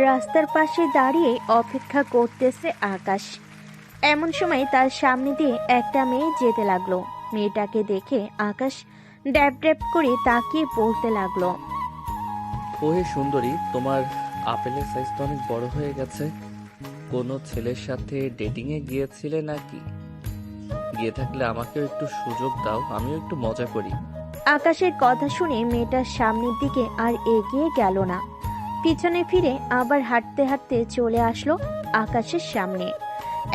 রাস্তার পাশে দাঁড়িয়ে অপেক্ষা করতেছে আকাশ। এমন সময় তার সামনে দিয়ে একটা মেয়ে যেতে লাগলো। মেয়েটাকে দেখে আকাশ ড্যাব ড্যাব করে তাকিয়ে বলতে লাগলো, ওহে সুন্দরী, তোমার আপেলের সাইজ তো অনেক বড় হয়ে গেছে। কোনো ছেলের সাথে ডেটিংয়ে গিয়েছিলে নাকি? গিয়ে থাকলে আমাকেও একটু সুযোগ দাও, আমিও একটু মজা করি। আকাশের কথা শুনে মেয়েটার সামনের দিকে আর এগিয়ে গেল না। পিছনে ফিরে আবার হাঁটতে হাঁটতে চলে আসলো আকাশের সামনে।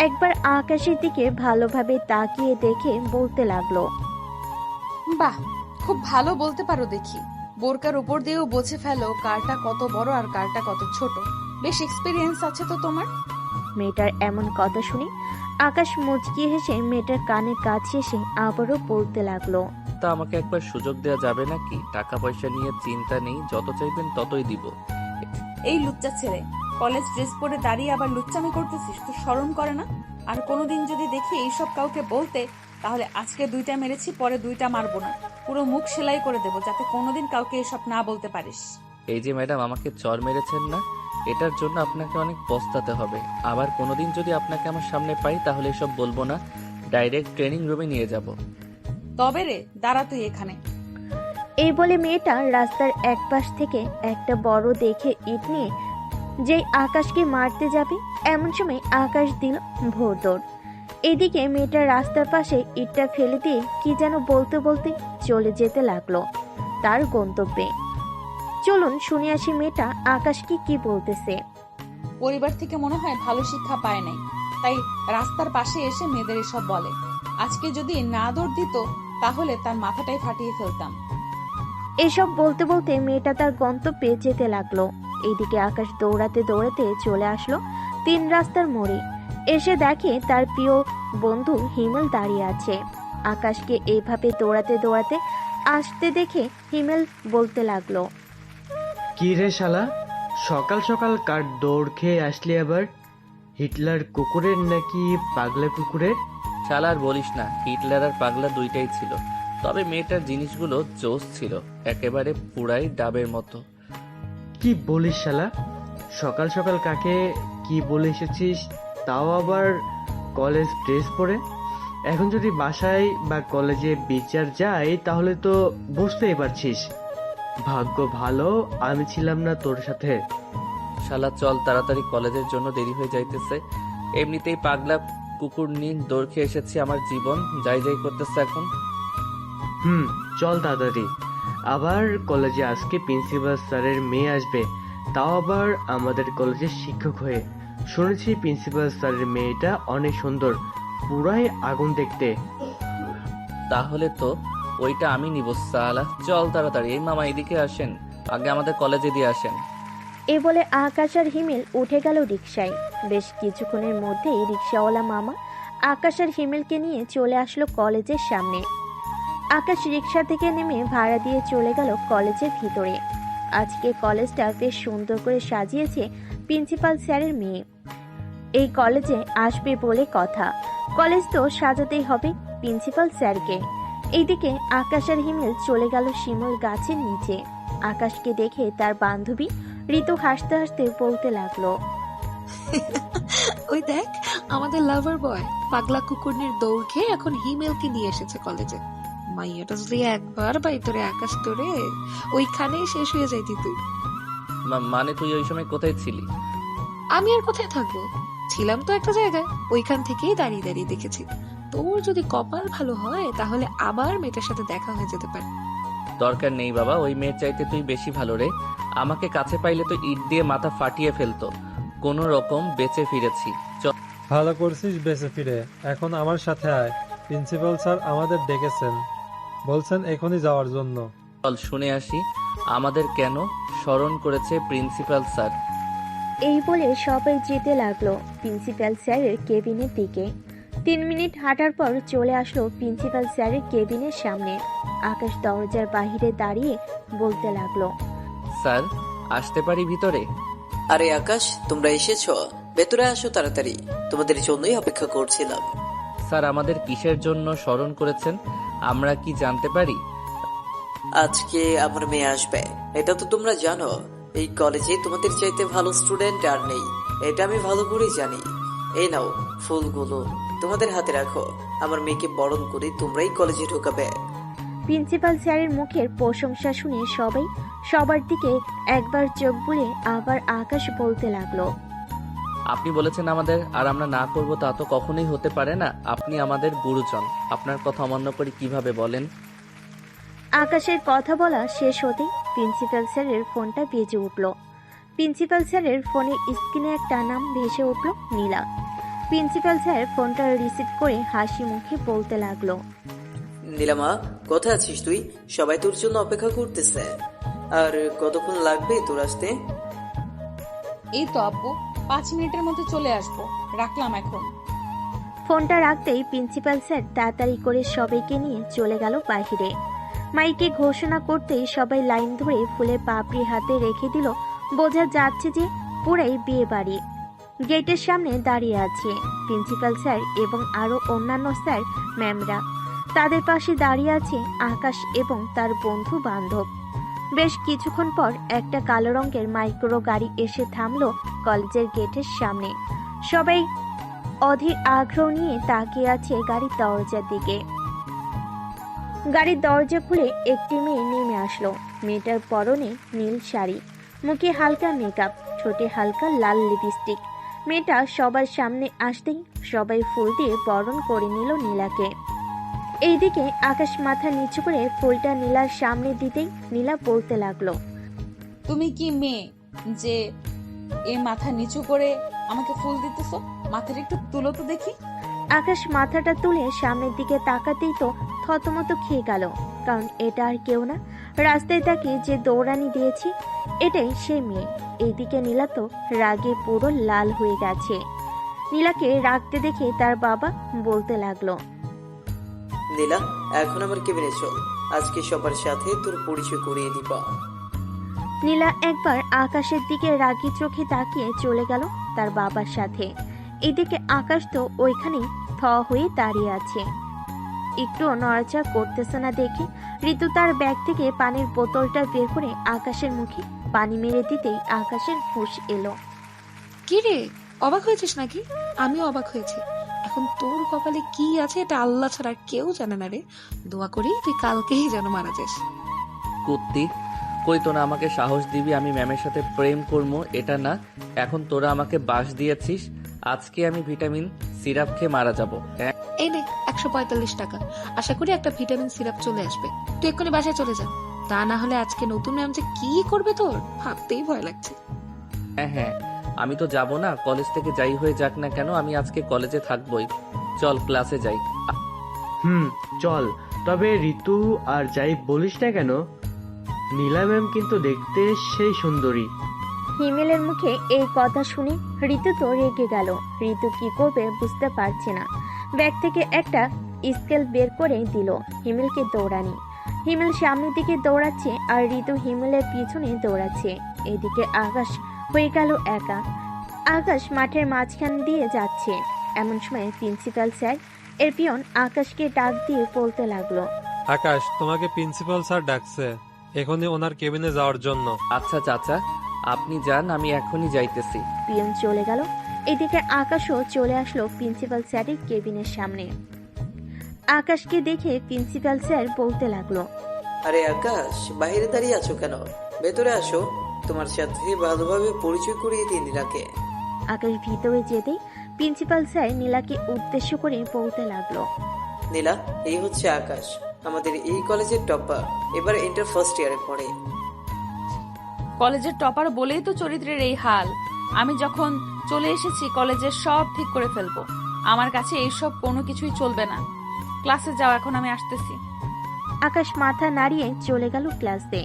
একবার আকাশের দিকে ভালোভাবে তাকিয়ে দেখে বলতে লাগলো, বাহ, খুব ভালো বলতে পারো দেখি। বোরকার উপর দিয়েও বুঝে ফেলো কারটা কত বড় আর কারটা কত ছোট। বেশ এক্সপিরিয়েন্স আছে তো তোমার। মেয়েটার এমন কথা শুনে আকাশ মুচকি হেসে মেয়েটার কানে কাছে এসে আবারও বলতে লাগলো, তা আমাকে একবার সুযোগ দেওয়া যাবে নাকি? টাকা পয়সা নিয়ে চিন্তা নেই, যত চাইবেন ততই দিব। এই লুচ্চা ছেলে, কলেজ ড্রেস পরে দাঁড়িয়ে আবার লুচ্চামি করতেছিস, তো শরম করে না? আর কোনোদিন যদি দেখি এইসব কাউকে বলতে, তাহলে আজকে 2টা মেরেছি, পরে 2টা মারবো না, পুরো মুখ সেলাই করে দেবো, যাতে কোনোদিন কাউকে এসব না বলতে পারিস। এই যে ম্যাডাম আমাকে চর মেরেছেন না, এটার জন্য আপনাকে অনেক পস্তাতে হবে। আবার কোনোদিন যদি আপনাকে আমার সামনে পাই তাহলে এসব বলবো না, ডাইরেক্ট ট্রেনিং রুমে নিয়ে যাব। তবে রে, দাঁড়া তুই এখানে। এই বলে মেয়েটা রাস্তার এক পাশ থেকে একটা বড় দেখে ইট নিয়ে যেই আকাশকে মারতে যাবে, এমন সময় আকাশ দিল ভোর দৌড়। এদিকে মেয়েটা রাস্তার পাশে ইটটা ফেলে দিয়ে কি যেন বলতে বলতে চলে যেতে লাগলো তার গন্তব্যে। চলুন শুনে আসি মেয়েটা আকাশকে কি বলতেছে। পরিবার থেকে মনে হয় ভালো শিক্ষা পায় নাই, তাই রাস্তার পাশে এসে মেয়েদের এসব বলে। আজকে যদি না দৌড় দিত, তাহলে তার মাথাটাই ফাটিয়ে ফেলতাম। এসব বলতে বলতে মেয়েটা তার গন্তব্যে যেতে লাগলো। এইদিকে আকাশ দৌড়াতে দৌড়াতে চলে আসলো 3 রাস্তার মোড়ে। এসে দেখে তার প্রিয় বন্ধু হিমেল দাঁড়িয়ে আছে। আকাশকে এইভাবে দৌড়াতে দৌড়াতে আসতে দেখে হিমেল বলতে লাগলো, কি রে শালা, সকাল সকাল কার দৌড় খেয়ে আসলি আবার? হিটলার কুকুরের নাকি পাগলা কুকুরের? শালা আর বলিস না, হিটলার আর পাগলা দুইটাই ছিল। তবে মেয়েটার জিনিসগুলো জোস ছিল, একেবারে পুরাই ডাবের মতো। কি বলিস শালা, সকাল সকাল কাকে কি বলে এসেছিস, তাও আবার কলেজ ড্রেস পরে? এখন যদি বাসায় বা কলেজে বিচার যাই তাহলে তো বুঝতেই পারছিস। ভাগ্য ভালো আমি ছিলাম না তোর সাথে। শালা চল তাড়াতাড়ি, কলেজের জন্য দেরি হয়ে যাইতেছে। এমনিতেই পাগলা কুকুর নিয়ে দৌড় খেয়ে এসেছি, আমার জীবন যাই যাই করতেছে এখন। চল তাড়াতাড়ি। আবার কলেজে আজকে প্রিন্সিপাল স্যারের মেয়ে আসবে, তাও আবার আমাদের কলেজের শিক্ষক হয়ে। শুনেছি প্রিন্সিপাল স্যারের মেয়েটা অনেক সুন্দর, পুরাই আগুন দেখতে। তাহলে তো ওইটা আমি নিব শালা। চল তাড়াতাড়ি। এই মামা এদিকে আসেন, আগে আমাদের কলেজে দিয়ে আসেন। এ বলে আকাশ আর হিমেল উঠে গেল রিকশায়। বেশ কিছুক্ষণের মধ্যেই রিকশাওয়ালা মামা আকাশ আর হিমেলকে নিয়ে চলে আসলো কলেজের সামনে। আকাশ রিকশা থেকে নেমে ভাড়া দিয়ে চলে গেল কলেজের ভিতরে। আজকে কলেজটা বেশ সুন্দর করে সাজিয়েছে প্রিন্সিপাল স্যারের মেয়ে। এই কলেজে আসবে বলে কথা, কলেজ তো সাজাতেই হবে প্রিন্সিপাল স্যারকে। এইদিকে আকাশ আর হিমেল চলে গেল শিমুল গাছের নিচে। আকাশকে দেখে তার বান্ধবী ঋতু হাসতে হাসতে বলতে লাগলো, ওই দেখ, আমাদের লাভার বয় পাগলা কুকুরনির দৌড় খেয়ে এখন হিমেলকে নিয়ে এসেছে কলেজে। মাইয়াটা যদি একবার বাই তোরে আকাশ তোরে, ওইখানেই শেষ হয়ে যাইতি তুই। মানে তুই ওই সময় কোথায় ছিলি? আমি আর কোথায় থাকবো, ছিলাম তো একটা জায়গায়, ওইখান থেকেই দাঁড়িয়ে দাঁড়িয়ে দেখেছি। তোর যদি কপাল ভালো হয় তাহলে আবার মেয়েটার সাথে দেখা হয়ে যেতে পারে। দরকার নেই বাবা, ওই মেয়ের চাইতে তুই বেশি ভালো রে। আমাকে কাছে পাইলে তো ইট দিয়ে মাথা ফাটিয়ে ফেলতো। কোনো রকম বেঁচে ফিরেছি। চল। ভালো করছিস বেঁচে ফিরে। এখন আমার সাথে আয়, প্রিন্সিপাল স্যার আমাদের ডেকেছেন, বলছেন এখনই যাওয়ার জন্য। চল শুনে আসি আমাদের কেন স্মরণ করেছে প্রিন্সিপাল স্যার। এই বলে সবাই যেতে লাগলো প্রিন্সিপাল স্যারের কেবিনের দিকে। 3 মিনিট হাঁটার পর চলে আসলো প্রিন্সিপাল স্যারের কেবিনের সামনে। আকাশ দরজার বাহিরে দাঁড়িয়ে বলতে লাগলো, স্যার আসতে পারি ভিতরে? আরে আকাশ, তোমরা এসেছো? ভেতরে আসো তাড়াতাড়ি, তোমাদের জন্যই অপেক্ষা করছিলাম। স্যার আমাদের কিসের জন্য স্মরণ করেছেন আমরা কি জানতে পারি? আজকে আমার মেয়ে আসবে, এটা তো তোমরা জানো। এই কলেজে তোমাদের চাইতে ভালো স্টুডেন্ট আর নেই, এটা আমি ভালো করেই জানি। এই নাও ফুলগুলো, তোমাদের হাতে রাখো। আমার মেয়েকে বরণ করে তোমরাই কলেজে ঢোকাবে। প্রিন্সিপাল স্যারের মুখের প্রশংসা শুনে সবাই সবার দিকে একবার চোখ বুলে আবার আকাশ বলতে লাগলো। আপনি বলেছেন আমাদের, আর আমরা না করব তা তো কখনোই হতে পারে না। আপনি আমাদের গুরুজন, আপনার কথা অমান্য করে কিভাবে বলেন? আকাশের কথা বলা শেষ হতেই প্রিন্সিপাল স্যারের ফোনটা বেজে উঠল। প্রিন্সিপাল স্যারের ফোনের স্ক্রিনে একটা নাম ভেসে উঠল, নীলা। প্রিন্সিপাল স্যার ফোনটা রিসিভ করে হাসি মুখে বলতে লাগলো। নীলামা, কোথায় আছিস তুই? সবাই তোর জন্য অপেক্ষা করতেছে। আর কতক্ষণ লাগবে তোর আসতে? এই তো আব্বু, 5 মিনিটের মধ্যে চলে আসবো, রাখলাম এখন। ফোনটা রাখতেই প্রিন্সিপাল স্যার তাড়াতাড়ি করে সবাইকে নিয়ে চলে গেল বাহিরে। মাইকে ঘোষণা করতেই সবাই লাইন ধরে ফুলের পাপড়ি হাতে রেখে দিল। বোঝা যাচ্ছে যে পুরাই বিয়ে বাড়ি। গেটের সামনে দাঁড়িয়ে আছে প্রিন্সিপাল স্যার এবং আরো অন্যান্য স্যার ম্যামরা। তাদের পাশে দাঁড়িয়ে আছে আকাশ এবং তার বন্ধু বান্ধব। বেশ কিছুক্ষণ পর একটা কালো রঙের মাইক্রো গাড়ি এসে থামলো কলেজের গেটের সামনে। সবাই অধীর আগ্রহ নিয়ে তাকিয়ে আছে গাড়ির দরজার দিকে। গাড়ির দরজা খুলে একটি মেয়ে নেমে আসলো। মেয়েটার পরনে নীল শাড়ি, মুখে হালকা মেকআপ, ঠোঁটে হালকা লাল লিপস্টিক। মেয়েটা সবার সামনে আসতেই সবাই ফুল দিয়ে বরণ করে নিল নীলাকে। এইদিকে আকাশ মাথা নিচু করে ফুলটা নীলার সামনে দিতেই নীলা বলতে লাগলো। তুমি কি মেয়ে যে এই মাথা নিচু করে আমাকে ফুল দিতেছো? মাথাটা একটু তুলো তো দেখি। আকাশ মাথাটা তুলে সামনের দিকে তাকাতেই তো থতমত খেয়ে গেল, কারণ এটা আর কেউ না, রাস্তায় তাকে যে দৌড়ানি দিয়েছি এটাই সেই মেয়ে। এইদিকে নীলা তো রাগে পুরো লাল হয়ে গেছে। নীলাকে রাগতে দেখে তার বাবা বলতে লাগলো। নীলা, এখন আমার কেবিনে চল, আজকে সবার সাথে তোর পরিচয় করিয়ে দিবা। নীলা একবার আকাশের দিকে রাগি চোখে তাকিয়ে চলে গেল তার বাবার সাথে। এদিকে আকাশ তো ওইখানেই থ হয়ে দাঁড়িয়ে আছে, একটু নড়াচড়া করতেছে না দেখে ঋতু তার ব্যাগ থেকে পানির বোতলটা বের করে আকাশের মুখে পানি মেরে দিতেই আকাশের হুঁশ এলো। কি রে, অবাক হয়েছিস নাকি? আমিও অবাক হয়েছি। এখন তোর কপালে কি আছে এটা আল্লাহ ছাড়া আর কেউ জানে না রে। দোয়া করি তুই কালকেই যেন মারা যাস। কুত্তি, কই তোরা আমাকে সাহস দিবি আমি ম্যামের সাথে প্রেম করবো? এটা না, এখন তোরা আমাকে বাস দিয়েছিস, আজকে আমি ভিটামিন সিরাপ খেয়ে মারা যাবো। এই নে 145 টাকা। আশা করি একটা ভিটামিন সিরাপ চলে আসবে। তুই এক্ষুনি বাসায় চলে যা, তা না হলে আজকে নতুন ম্যাম যে কি করবে তোর ভাবতেই ভয় লাগছে। হ্যাঁ, আমি তো যাব না, কলেজ থেকে যাই হয়ে যাক না কেন, আমি আজকে কলেজে থাকবোই। চল ক্লাসে যাই। চল। তবে ঋতু, আর যাই বলিস না কেন, নীলা ম্যাম কিন্তু দেখতে সেই সুন্দরী। হিমেলের মুখে এই কথা শুনে ঋতু তো রেগে গেল। ঋতু কি করবে বুঝতে পারছে না। ব্যাগ থেকে একটা স্কেল বের করে দিল হিমেলকে দৌড়ানি। হিমেল সামনের দিকে দৌড়াচ্ছে আর ঋতু হিমেলের পিছনে দৌড়াচ্ছে। এদিকে আকাশ হয়ে গেল একা। আকাশ মাঠের মাঝখান দিয়ে যাচ্ছে। এমন সময় প্রিন্সিপাল স্যার এর পিয়ন আকাশকে ডাক দিয়ে বলতে লাগলো। আকাশ, তোমাকে প্রিন্সিপাল স্যার ডাকছে এখনই ওনার কেবিনে যাওয়ার জন্য। আচ্ছা চাচা, আপনি যান, আমি এখনই যাইতেছি। পিয়ন চলে গেল। এদিকে আকাশও চলে আসলো প্রিন্সিপাল স্যারের কেবিনের সামনে। আকাশকে দেখে প্রিন্সিপাল স্যার বলতে লাগলো। আরে আকাশ, বাইরে দাঁড়িয়ে আছো কেন? ভেতরে আসো, তোমার সাথে ভালোভাবে পরিচয় করিয়ে দিই নীলাকে। আকাশ ভিতরে যেতেই প্রিন্সিপাল স্যার নীলাকে উদ্দেশ্য করে বলতে লাগলো। নীলা, এই হচ্ছে আকাশ, আমাদের এই কলেজের টপার, এবার ইন্টার ফার্স্ট ইয়ারে পড়ে। কলেজের টপার বলেই তো চরিত্রের এই হাল। আমি যখন চলে এসেছি কলেজের সব ঠিক করে ফেলবো। আমার কাছে এইসব কোনো কিছুই চলবে না। ক্লাসে যাও, এখন আমি আসতেছি। আকাশ মাথা নাড়িয়ে চলে গেল ক্লাসে।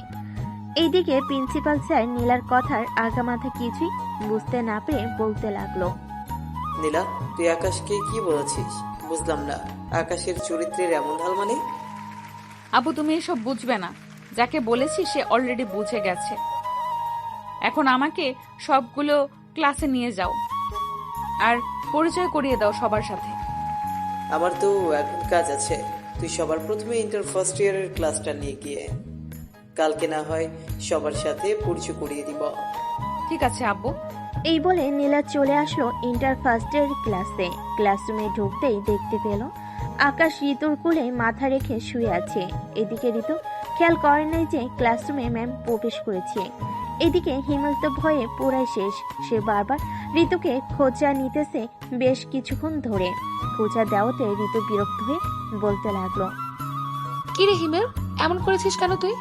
এইদিকে প্রিন্সিপাল স্যার নীলার কথার আগামাথা কিছুই বুঝতে না পেরে বলতে লাগলো। নীলা, তুই আকাশকে কি বলেছিস? বুঝলাম না, আকাশের চরিত্রের এমন হাল মানে? আপু, তুমি এসব বুঝবে না। যাকে বলেছি সে অলরেডি বুঝে গেছে। এখন আমাকে সবগুলো ক্লাসে নিয়ে যাও আর পরিচয় করিয়ে দাও সবার সাথে। আমার তো এখন কাজ আছে, তুই সবার প্রথমে ইন্টার ফার্স্ট ইয়ারের ক্লাসটা নিয়ে গিয়ে। কালকে না হয় সবার সাথে পরিচয় করিয়ে দিব। ঠিক আছে আব্বু। এই বলে নীলা চলে আসলো ইন্টার ফার্স্ট ইয়ার ক্লাসে। ক্লাসরুমে ঢুকতেই দেখতে পেল আকাশ ঋতুর কোলে মাথা রেখে শুয়ে আছে। এদিকে ঋতু খেয়াল করে নাই যে ক্লাসরুমে ম্যাম প্রবেশ করেছে। এদিকে হিমেল তো ভয়ে পুরাই শেষ। সে বারবার ঋতুকে খোঁচা নিতেছে বেশ কিছুক্ষণ ধরে। খোঁচা দেওয়াতে ঋতু বিরক্ত হয়ে বলতে লাগলো, কি রে হিমেল, এমন করেছিস কেন তুই?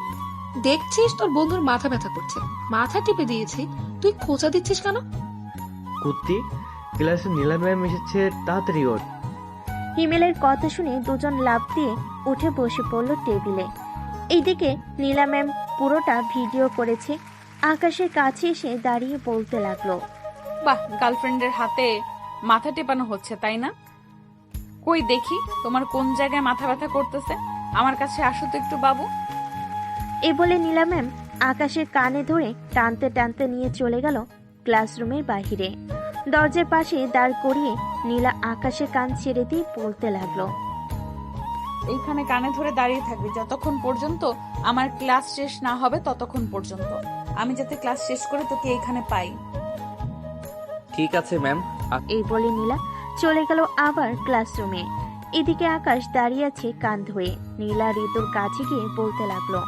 দেখছিস তোর বন্ধুর মাথা ব্যথা করছে, মাথা টিপে দিয়েছি, তুই খোঁচা দিচ্ছিস কেন? কুত্তি, ক্লাসে নীলা ম্যাম এসেছে, তাড়াতাড়ি ওঠ। হিমেলের কথা শুনে দুজন লাফ দিয়ে উঠে বসে পড়ল টেবিলে। এইদিকে নীলা ম্যাম পুরোটা ভিডিও করেছে। আকাশের কাছে এসে দাঁড়িয়ে বলতে লাগলো, বাহ, গার্লফ্রেন্ডের হাতে মাথা টেপানো হচ্ছে তাই না? কই দেখি তোমার কোন জায়গায় মাথা ব্যথা করতেছে, আমার কাছে আসো তো একটু বাবু। এ বলে নীলা ম্যাম আকাশের কানে ধরে টানতে টানতে নিয়ে চলে গেল ক্লাসরুমের বাহিরে। দরজার পাশে দাঁড় করিয়ে নীলা আকাশের কান ছেড়ে দিয়ে বলতে লাগলো, এইখানে কানে ধরে দাঁড়িয়ে থাকবি যতক্ষণ পর্যন্ত আমার ক্লাস শেষ না হবে, ততক্ষণ পর্যন্ত। আমি যাতে ক্লাস শেষ করে তোকে এইখানে পাই। ঠিক আছে ম্যাম। এই বলে নীলা চলে গেল আবার ক্লাসরুমে। এদিকে আকাশ দাঁড়িয়ে আছে কান ধরে। নীলা ঋতুর কাছে গিয়ে বলতে লাগলো,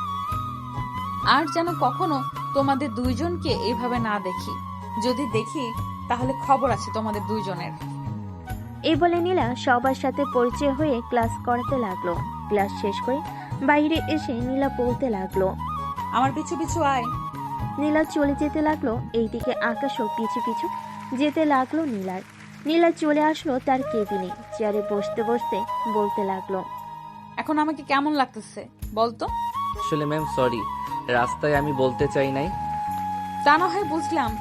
আর যেন কখনো তোমাদের দুইজনকে এইভাবে না দেখি। যদি দেখি তাহলে খবর আছে তোমাদের দুইজনের। এই বলে নীলা সবার সাথে পরিচয় হয়ে ক্লাস করাতে লাগলো। ক্লাস শেষ করে বাইরে এসে নীলা বলতে লাগলো, আমার পিছু পিছু আয়। নীলা চলে যেতে লাগলো। এইদিকে আকাশও পিছু পিছু যেতে লাগলো নীলার। নীলা চলে আসলো তার কেবিনে। চেয়ারে বসতে বসতে বলতে লাগলো, এখন আমাকে কেমন লাগতেছে বলতো? আসলে ম্যাম সরি, রাস্তায় আমি বলতে চাই নাই। তা না হয় বুঝলাম,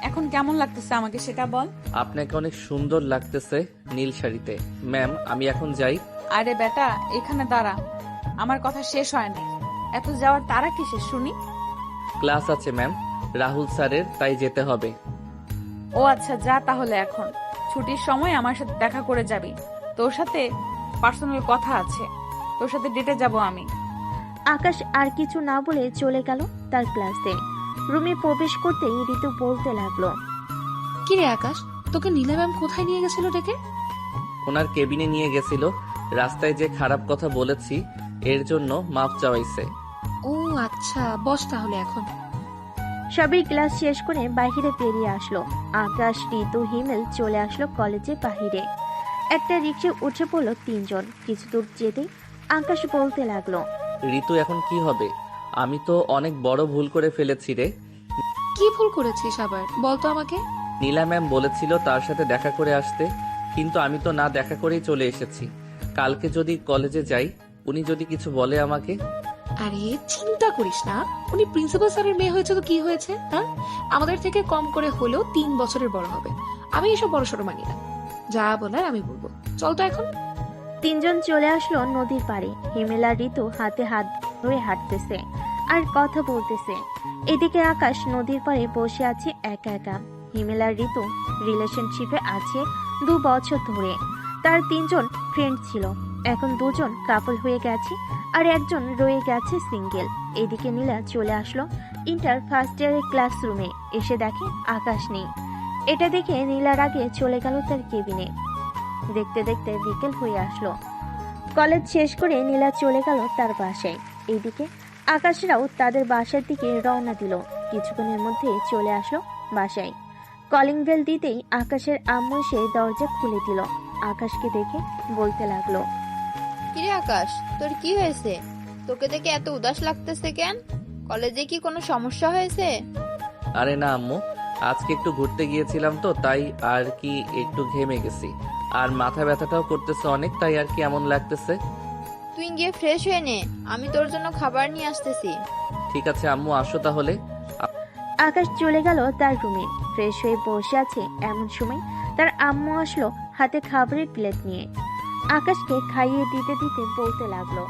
এখন কেমন লাগতেছে আমাকে সেটা বল। আপনাকে অনেক সুন্দর লাগতেছে নীল শাড়িতে। ম্যাম আমি এখন যাই। আরে বেটা, এখানে দাঁড়া, আমার কথা শেষ হয়নি। এত যাওয়ার তারা কিসের শুনি? ক্লাস আছে ম্যাম, রাহুল স্যারের, তাই যেতে হবে। ও আচ্ছা, যা তাহলে। এখন ছুটির সময় আমার সাথে দেখা করে যাবি। তোর সাথে পার্সোনাল কথা আছে, তোর সাথে ডেটে যাব আমি। আকাশ আর কিছু না বলে চলে গেল তার ক্লাসে। রুমে প্রবেশ করতেই ঋতু বলতে লাগলো, কি রে আকাশ, তোকে নীলা ম্যাম কোথায় নিয়ে গেছিল ডেকে? ওনার কেবিনে নিয়ে গেছিল। রাস্তায় যে খারাপ কথা বলেছি এর জন্য মাফ চাওয়াইছে। ও আচ্ছা, বস তাহলে এখন। সবই ক্লাস শেষ করে বাহিরে বেরিয়ে আসলো। আকাশ, ঋতু, হিমেল চলে আসলো কলেজের বাহিরে। একটা রিক্সা উঠে পড়লো তিনজন। কিছু দূর যেতেই আকাশ বলতে লাগলো, ঋতু এখন কি হবে? আমি তো অনেক বড় ভুল করে ফেলেছি রে। কি ভুল করেছিস আবার, বলতো আমাকে। নীলা ম্যাম বলেছিল তার সাথে দেখা করে আসতে, কিন্তু আমি তো না দেখা করেই চলে এসেছি। কালকে যদি কলেজে যাই, উনি যদি কিছু বলে আমাকে। আরে চিন্তা করিস না, উনি প্রিন্সিপাল স্যারের মেয়ে হয়েছে তো কি হয়েছে? হ্যাঁ, আমাদের থেকে কম করে হলেও 3 বছরের বড় হবে। আমি এসব বড় সড়ো মানি না, যা বলার আমি বলবো। চল তো এখন। তিনজন চলে আসলো নদীর পাড়ে। হিমেল আর ঋতু হাতে হাত ধরে হাঁটতেছে আর কথা বলতেছে। এদিকে আকাশ নদীর পাড়ে বসে আছে একা একা। হিমেল আর ঋতু রিলেশনশিপে আছে 2 বছর ধরে। তার 3 জন ফ্রেন্ড ছিল, এখন 2 জন কাপল হয়ে গেছে আর একজন রয়ে গেছে সিঙ্গেল। এদিকে নীলা চলে আসলো ইন্টার ফার্স্ট ইয়ারের ক্লাসরুমে। এসে দেখে আকাশ নেই। এটা দেখে নীলার আগে চলে গেল তার কেবিনে। দেখতে দেখতে বিকেল হয়ে আসলো। কলেজ শেষ করে নীলা চলে গেল তার বাসায়। এইদিকে আকাশরাও তাদের বাসার দিকে রওনা দিল। কিছুক্ষণের মধ্যে চলে আসলো বাসায়। কলিং বেল দিতেই আকাশের আম্মু এসে দরজা খুলে দিল। আকাশকে দেখে বলতে লাগলো, কিরে আকাশ, তোর কি হয়েছে? তোকে দেখে এত উদাস লাগতেছে কেন? কলেজে কি কোনো সমস্যা হয়েছে? আরে না আম্মু, আজকে একটু ঘুরতে গিয়েছিলাম তো, তাই আর কি একটু ঘেমে গেছি। আর মাথা ব্যথাটাও করতেছে অনেক, তাই আর কি এমন লাগতেছে। তুই গিয়ে ফ্রেশ হয়ে নে, আমি তোর জন্য খাবার নিয়ে আসতেছি। ঠিক আছে আম্মু, আসো তাহলে। আকাশ চলে গেল তার রুমে। ফ্রেশ হয়ে বসে আছে এমন সময় তার আম্মু আসলো হাতে খাবারের প্লেট নিয়ে। আকাশকে খাইয়ে দিতে দিতে বলতে লাগলো,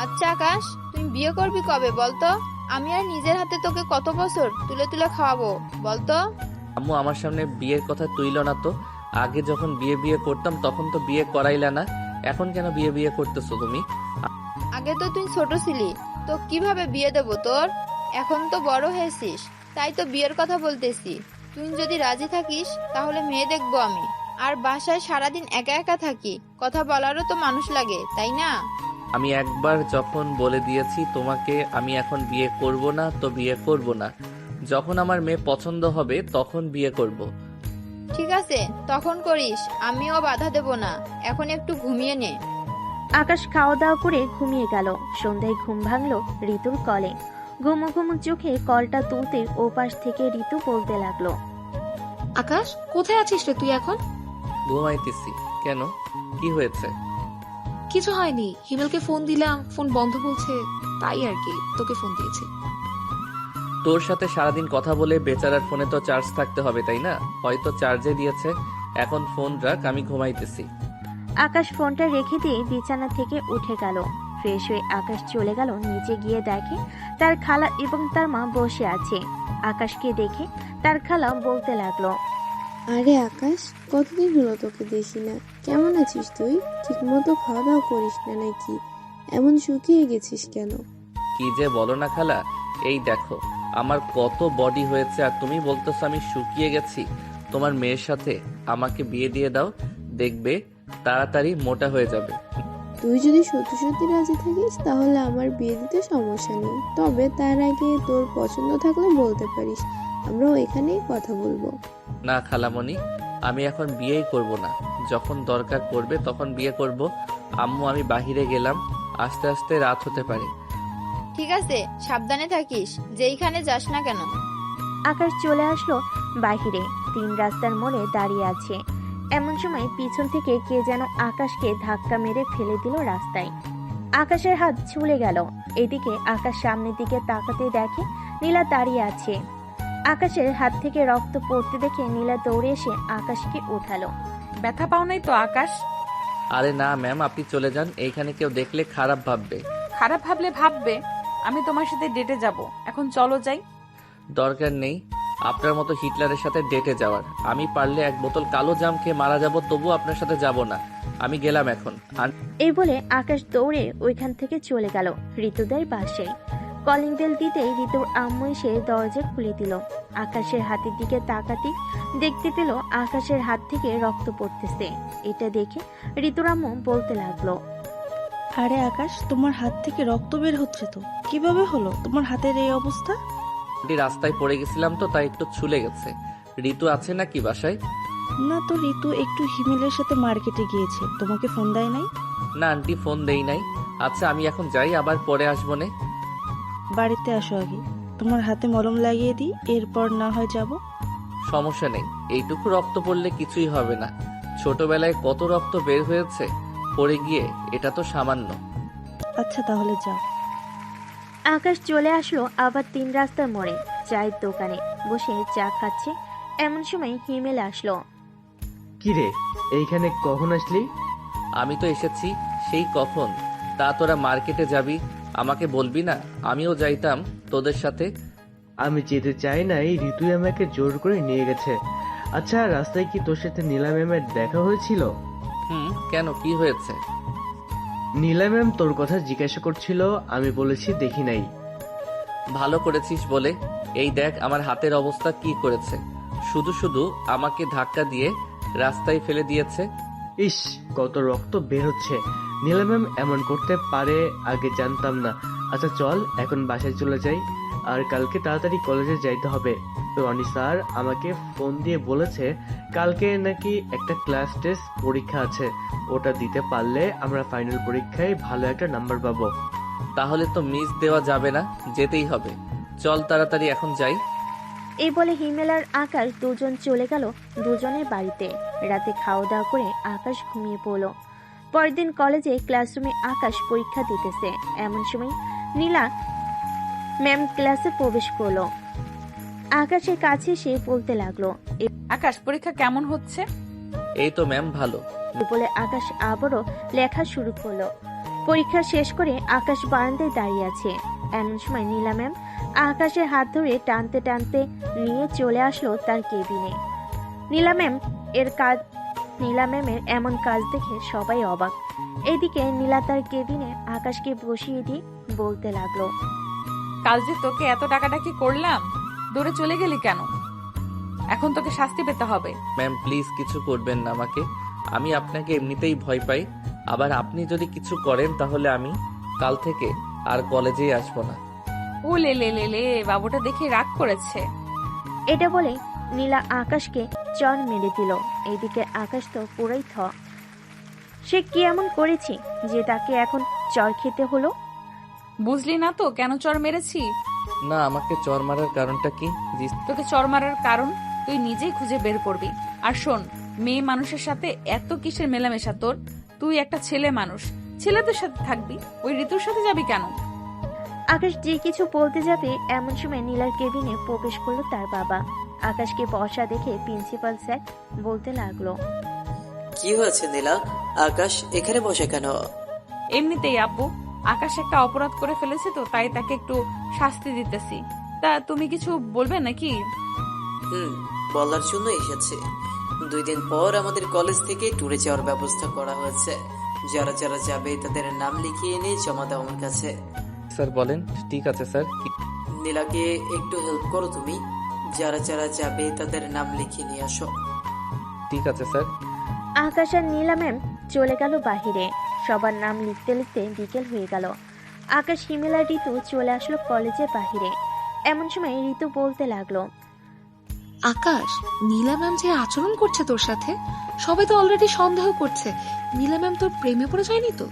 আচ্ছা আকাশ, তুই বিয়ে করবি কবে বলতো? আমি আর নিজের হাতে তোকে কত বছর তুলে তুলে খাওয়াবো বলতো? আম্মু আমার সামনে বিয়ের কথা তুইল না তো। আগে যখন বিয়ে বিয়ে করতাম তখন তো বিয়ে করাইলা না, এখন কেন বিয়ে বিয়ে করতেছো তুমি? আগে তো তুই ছোট ছিলি, তো কিভাবে বিয়ে দেবো তোর? এখন তো বড় হয়েছিস, তাই তো বিয়ের কথা বলতেছি। তুই যদি রাজি থাকিস তাহলে মেয়ে দেখবো আমি। আর বাসায় সারাদিন একা একা থাকি, কথা বলারও তো মানুষ লাগে, তাই না? আমি একবার যখন বলে দিয়েছি তোমাকে আমি এখন বিয়ে করব না, তো বিয়ে করব না। যখন আমার মেয়ে পছন্দ হবে তখন বিয়ে করব। ঠিক আছে, তখন করিস, আমিও বাধা দেব না। এখন একটু ঘুমিয়ে নে। আকাশ খাওয়া দাওয়া করে ঘুমিয়ে গেল। সন্ধ্যায় ঘুম ভাঙলো ঋতুর কলে। ঘুমো ঘুমো চোখে কলটা তুলতে ওপাশ থেকে ঋতু বলতে লাগলো, আকাশ, কোথায় আছিস রে তুই এখন? ঘুমাইতেছি। কেন, কি হয়েছে? কিছু হয়নি, হিমেলকে ফোন দিলাম, ফোন বন্ধ বলছে, তাই আর কি তোকে ফোন দিয়েছি। তোর সাথে সারাদিন কথা বলে বেচারার ফোনে তো চার্জ থাকতে হবে, তাই না? হয়তো চার্জে দিয়েছে। এখন ফোন রাখ, আমি ঘুমাইতেছি। আকাশ ফোনটা রেখে দিয়ে বিছানা থেকে উঠে গেল। ফ্রেশ হয়ে আকাশ চলে গেল নিচে, গিয়ে দেখে তার খালা এবং তার মা বসে আছে। আকাশকে দেখে তার খালা বলতে লাগলো, আরে আকাশ, কতদিন হলো তোকে দেখি না। কেমন আছিস তুই? ঠিক মতো খাওয়া দাওয়া করিস না নাকি? এমন শুকিয়ে গেছিস কেন? কি যে বলো না খালা, এই দেখো আমার কত বডি হয়েছে আর তুমি বলতেছো আমি শুকিয়ে গেছি। তোমার মেয়ের সাথে আমাকে বিয়ে দিয়ে দাও, দেখবে তাড়াতাড়ি মোটা হয়ে যাবে। তুই যদি সত্যি সত্যি রাজি থাকিস তাহলে আমার বিয়ে দিতে সমস্যা নেই, তবে তার আগে তোর পছন্দ থাকলে বলতে পারিস, আমরাও এখানেই কথা বলবো। না খালামণি, আমি এখন বিয়েই করব না। যখন দরকার পড়বে তখন বিয়ে করব। আম্মু, আমি বাহিরে গেলাম, আস্তে আস্তে রাত হতে পারে। ঠিক আছে, সাবধানে থাকিস, যেইখানে যাস না কেন। আকাশ চলে আসলো বাহিরে। 3 রাস্তার মোড়ে দাঁড়িয়ে আছে। এমন সময় পিছন থেকে কে যেন আকাশকে ধাক্কা মেরে ফেলে দিল রাস্তায়। আকাশের হাত ঝুলে গেল। এদিকে আকাশ সামনের দিকে তাকাতে দেখে নীলা দাঁড়িয়ে আছে। আকাশের হাত থেকে রক্ত পড়তে দেখে নীলা দৌড়ে এসে আকাশকে উঠালো। ব্যথা পাও নাই তো আকাশ? আরে না ম্যাম, আপনি চলে যান, এইখানে কেউ দেখলে খারাপ ভাববে। খারাপ ভাবলে ভাববে, আমি তোমার সাথে ডেটে যাব। এখন চলো যাই। দরকার নেই আপনার মতো হিটলারের সাথে ডেটে যাওয়ার। আমি পারলে 1 বোতল কালো জাম খেয়ে মারা যাব, তবু আপনার সাথে যাব না। আমি গেলাম এখন। এই বলে আকাশ দৌড়ে ওইখান থেকে চলে গেল ঋতুদের পাশে। কলিং বেল দিতেই ঋতুর আম্মু এসে দরজা খুলে দিল। আকাশের হাতের দিকে তাকাতেই দেখতে পেল আকাশের হাত থেকে রক্ত পড়তেছে। এটা দেখে ঋতুর আম্মু বলতে লাগলো, আরে আকাশ, তোমার হাত থেকে রক্ত বের হচ্ছে তো, কিভাবে হলো তোমার হাতের এই অবস্থা? আন্টি, রাস্তায় পড়ে গেছিলাম তো, তাই একটু ছুলে গেছে। ঋতু আছে নাকি বাসায়? না তো, ঋতু একটু হিমেলের সাথে মার্কেটে গিয়েছে, তোমাকে ফোন দেয় নাই? না আন্টি, ফোন দেই নাই। আচ্ছা আমি এখন যাই, আবার পরে আসবো নে। বাড়িতে আসো আগে, তোমার হাতে মলম লাগিয়ে দিই, এরপর না হয় যাব। সমস্যা নেই, এইটুকু রক্ত পড়লে কিছুই হবে না। ছোটবেলায় কত রক্ত বের হয়েছে পড়ে গিয়ে, এটা তো সামান্য। আচ্ছা তাহলে যাও। আকাশ চলে আসলো আবার 3 রাস্তার মোড়ে চায়ের দোকানে বসে চা খাচ্ছে। এমন সময় হিমেল আসলো। কি রে, এইখানে কখন আসলি? আমি তো এসেছি সেই কখন। তা তোরা মার্কেটে যাবি, আমাকে বলবি না? আমিও যাইতাম তোদের সাথে। আমি যেতে চাই না, এই ঋতুই আমাকে জোর করে নিয়ে গেছে। আচ্ছা, রাস্তায় কি তোর সাথে নীলা ম্যামের দেখা হয়েছিল? কেন, কি হয়েছে? নীলা ম্যাম তোর কথা জিজ্ঞাসা করছিল, আমি বলেছি দেখি নাই। ভালো করেছিস বলে। এই দেখ আমার হাতের অবস্থা কি করেছে। শুধু শুধু আমাকে ধাক্কা দিয়ে রাস্তায় ফেলে দিয়েছে। ইস, কত রক্ত বের হচ্ছে। নীলা ম্যাম এমন করতে পারে আগে জানতাম না। আচ্ছা চল এখন বাসায় চলে যাই, আর কালকে তাড়াতাড়ি কলেজে যাইতে হবে। রনি স্যার আমাকে ফোন দিয়ে বলেছে কালকে নাকি একটা ক্লাস টেস্ট পরীক্ষা আছে, ওটা দিতে পারলে আমরা ফাইনাল পরীক্ষায় ভালো একটা নাম্বার পাবো। তাহলে তো মিস দেওয়া যাবে না, যেতেই হবে। চল তাড়াতাড়ি এখন যাই। এই বলে হিমেল আর আকাশ দুজন চলে গেল দুজনের বাড়িতে। রাতে খাওয়া দাওয়া করে আকাশ ঘুমিয়ে পড়ল। পরের দিন কলেজে ক্লাসরুমে আকাশ পরীক্ষা দিতেছে। এমন সময় নীলা ম্যাম ক্লাসে প্রবেশ করলো। আকাশের কাছে সে বলতে লাগলো, আকাশ, পরীক্ষা কেমন হচ্ছে? এই তো ম্যাম, ভালো। বলে আকাশ আবারও লেখা শুরু করলো। পরীক্ষা শেষ করে আকাশ বারান্দায় দাঁড়িয়ে আছে। এমন সময় নীলা ম্যাম আকাশের হাত ধরে টানতে টানতে নিয়ে চলে আসলো তার কেবিনে। নীলা ম্যাম এর নীলা ম্যামের এমন কাজ দেখে সবাই অবাক। এদিকে নীলা তার কেবিনে আকাশকে বসিয়ে দিয়ে বলতে লাগলো, কাল যে তোকে এত টাকাটাকি করলাম, দূরে চলে গেলি কেন? এখন তোকে শাস্তি পেতে হবে। ম্যাম প্লিজ কিছু করবেন না আমাকে, আমি আপনাকে এমনিতেই ভয় পাই। আবার আপনি যদি কিছু করেন তাহলে আমি কাল থেকে আর কলেজেই আসবো না। ও লে লে লে লে, বাবুটা দেখে রাগ করেছে। এটা বলে নীলা আকাশকে চর মেরে দিল। এইদিকে আকাশ তো পুরোই থ। সে কি এমন করেছে যে তাকে এখন চর খেতে হলো? বুঝলি না তো কেন চর মেরেছি? না, আমাকে চর মারার কারণটা কি? জি তোকে চর মারার কারণ তুই নিজেই খুঁজে বের করবি। আর শোন, মেয়ে মানুষের সাথে এত কিসের মেলামেশা তোর? তুই একটা ছেলে মানুষ, ছেলেদের সাথে থাকবি, ওই ঋতুর সাথে যাবি কেন? আকাশ যে কিছু বলতে যাবে এমন সময় নীলার কেবিনে প্রবেশ করলো তার বাবা। আকাশকে বসা দেখে প্রিন্সিপাল স্যার বলতে লাগলো, কি হয়েছে নীলা? আকাশ এখানে বসে কেন? এমনিতেই আব্বু, আকাশ একটা অপরাধ করে ফেলেছে তো তাই তাকে একটু শাস্তি দিতেছি। তা তুমি কিছু বলবে নাকি? বলার জন্য এসেছে। 2 দিন পর আমাদের কলেজ থেকে ট্যুরে যাওয়ার ব্যবস্থা করা হয়েছে। যারা যারা যাবে তাদের নাম লিখিয়ে এনে জমা দাও আমার কাছে। স্যার বলেন। ঠিক আছে স্যার। নীলাকে একটু হেল্প করো তুমি। যারা যারা যাবে তাদের নাম লিখিয়ে নিয়ে আসো। ঠিক আছে স্যার। আকাশ আর নীলা ম্যাম চলে গেল বাহিরে। সবার নাম লিখতে লিখতে বিকেল হয়ে গেল। আকাশ, হিমেল আর ঋতু চলে আসলো কলেজের বাহিরে। এমন সময় ঋতু বলতে লাগলো, আকাশ, নীলা ম্যাম যে আচরণ করছে তোর সাথে, সবাই তো অলরেডি সন্দেহ করছে নীলা ম্যাম তোর প্রেমে পড়ে যায়নি তো?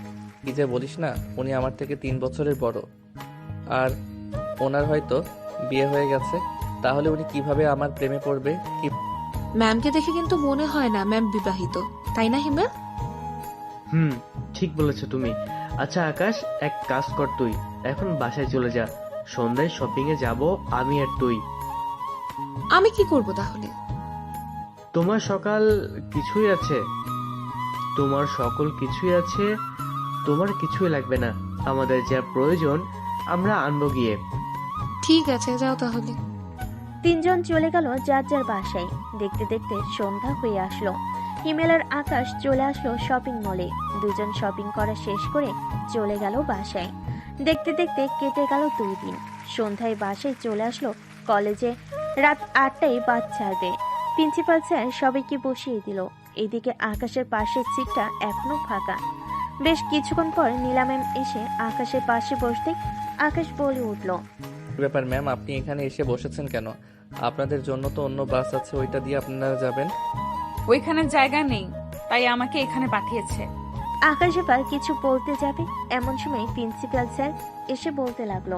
কি যে বলিস না, উনি আমার থেকে 3 বছরের বড়, আর ওনার হয়তো বিয়ে হয়ে গেছে। তাহলে উনি কিভাবে আমার প্রেমে পড়বে? কি ম্যামকে দেখে কিন্তু মনে হয় না ম্যাম বিবাহিত, তাই না হিমেল? ঠিক বলেছো তুমি। আচ্ছা আকাশ, এক কাজ কর, তুই এখন বাসায় চলে যা। সন্ধ্যায় শপিং এ যাব আমি আর তুই। আমি কি করব তাহলে? তোমার সকাল কিছুই আছে, তোমার সকল কিছুই আছে, তোমার কিছুই লাগবে না। আমাদের যা প্রয়োজন আমরা আনবো গিয়ে। ঠিক আছে, যাও তাহলে। তিনজন চলে গেল যার যার বাসায়। দেখতে দেখতে সন্ধ্যা হয়ে আসলো। হিমেল আর আকাশ চলে আসলো শপিং মলে। দুজন শপিং করা শেষ করে চলে গেল বাসায়। দেখতে দেখতে কেটে গেল 2 দিন। সন্ধ্যায় বাসায় চলে আসলো কলেজে। রাত 8টায় বাস ছাড়বে। প্রিন্সিপাল স্যার সবাইকে বসিয়ে দিল। এদিকে আকাশের পাশের সিটটা এখনো ফাঁকা। বেশ কিছুক্ষণ পর নীলা ম্যাম এসে আকাশের পাশে বসতে আকাশ বলে উঠল, ব্যাপার ম্যাম, আপনি এখানে এসে বসেছেন কেন? আপনাদের জন্য তো অন্য বাস আছে, ওইটা দিয়ে আপনারা যাবেন। ওইখানে জায়গা নেই, তাই আমাকে এখানে পাঠিয়েছে। আকাশ এবার কিছু বলতে যাবে এমন সময় প্রিন্সিপাল স্যার এসে বলতে লাগলো,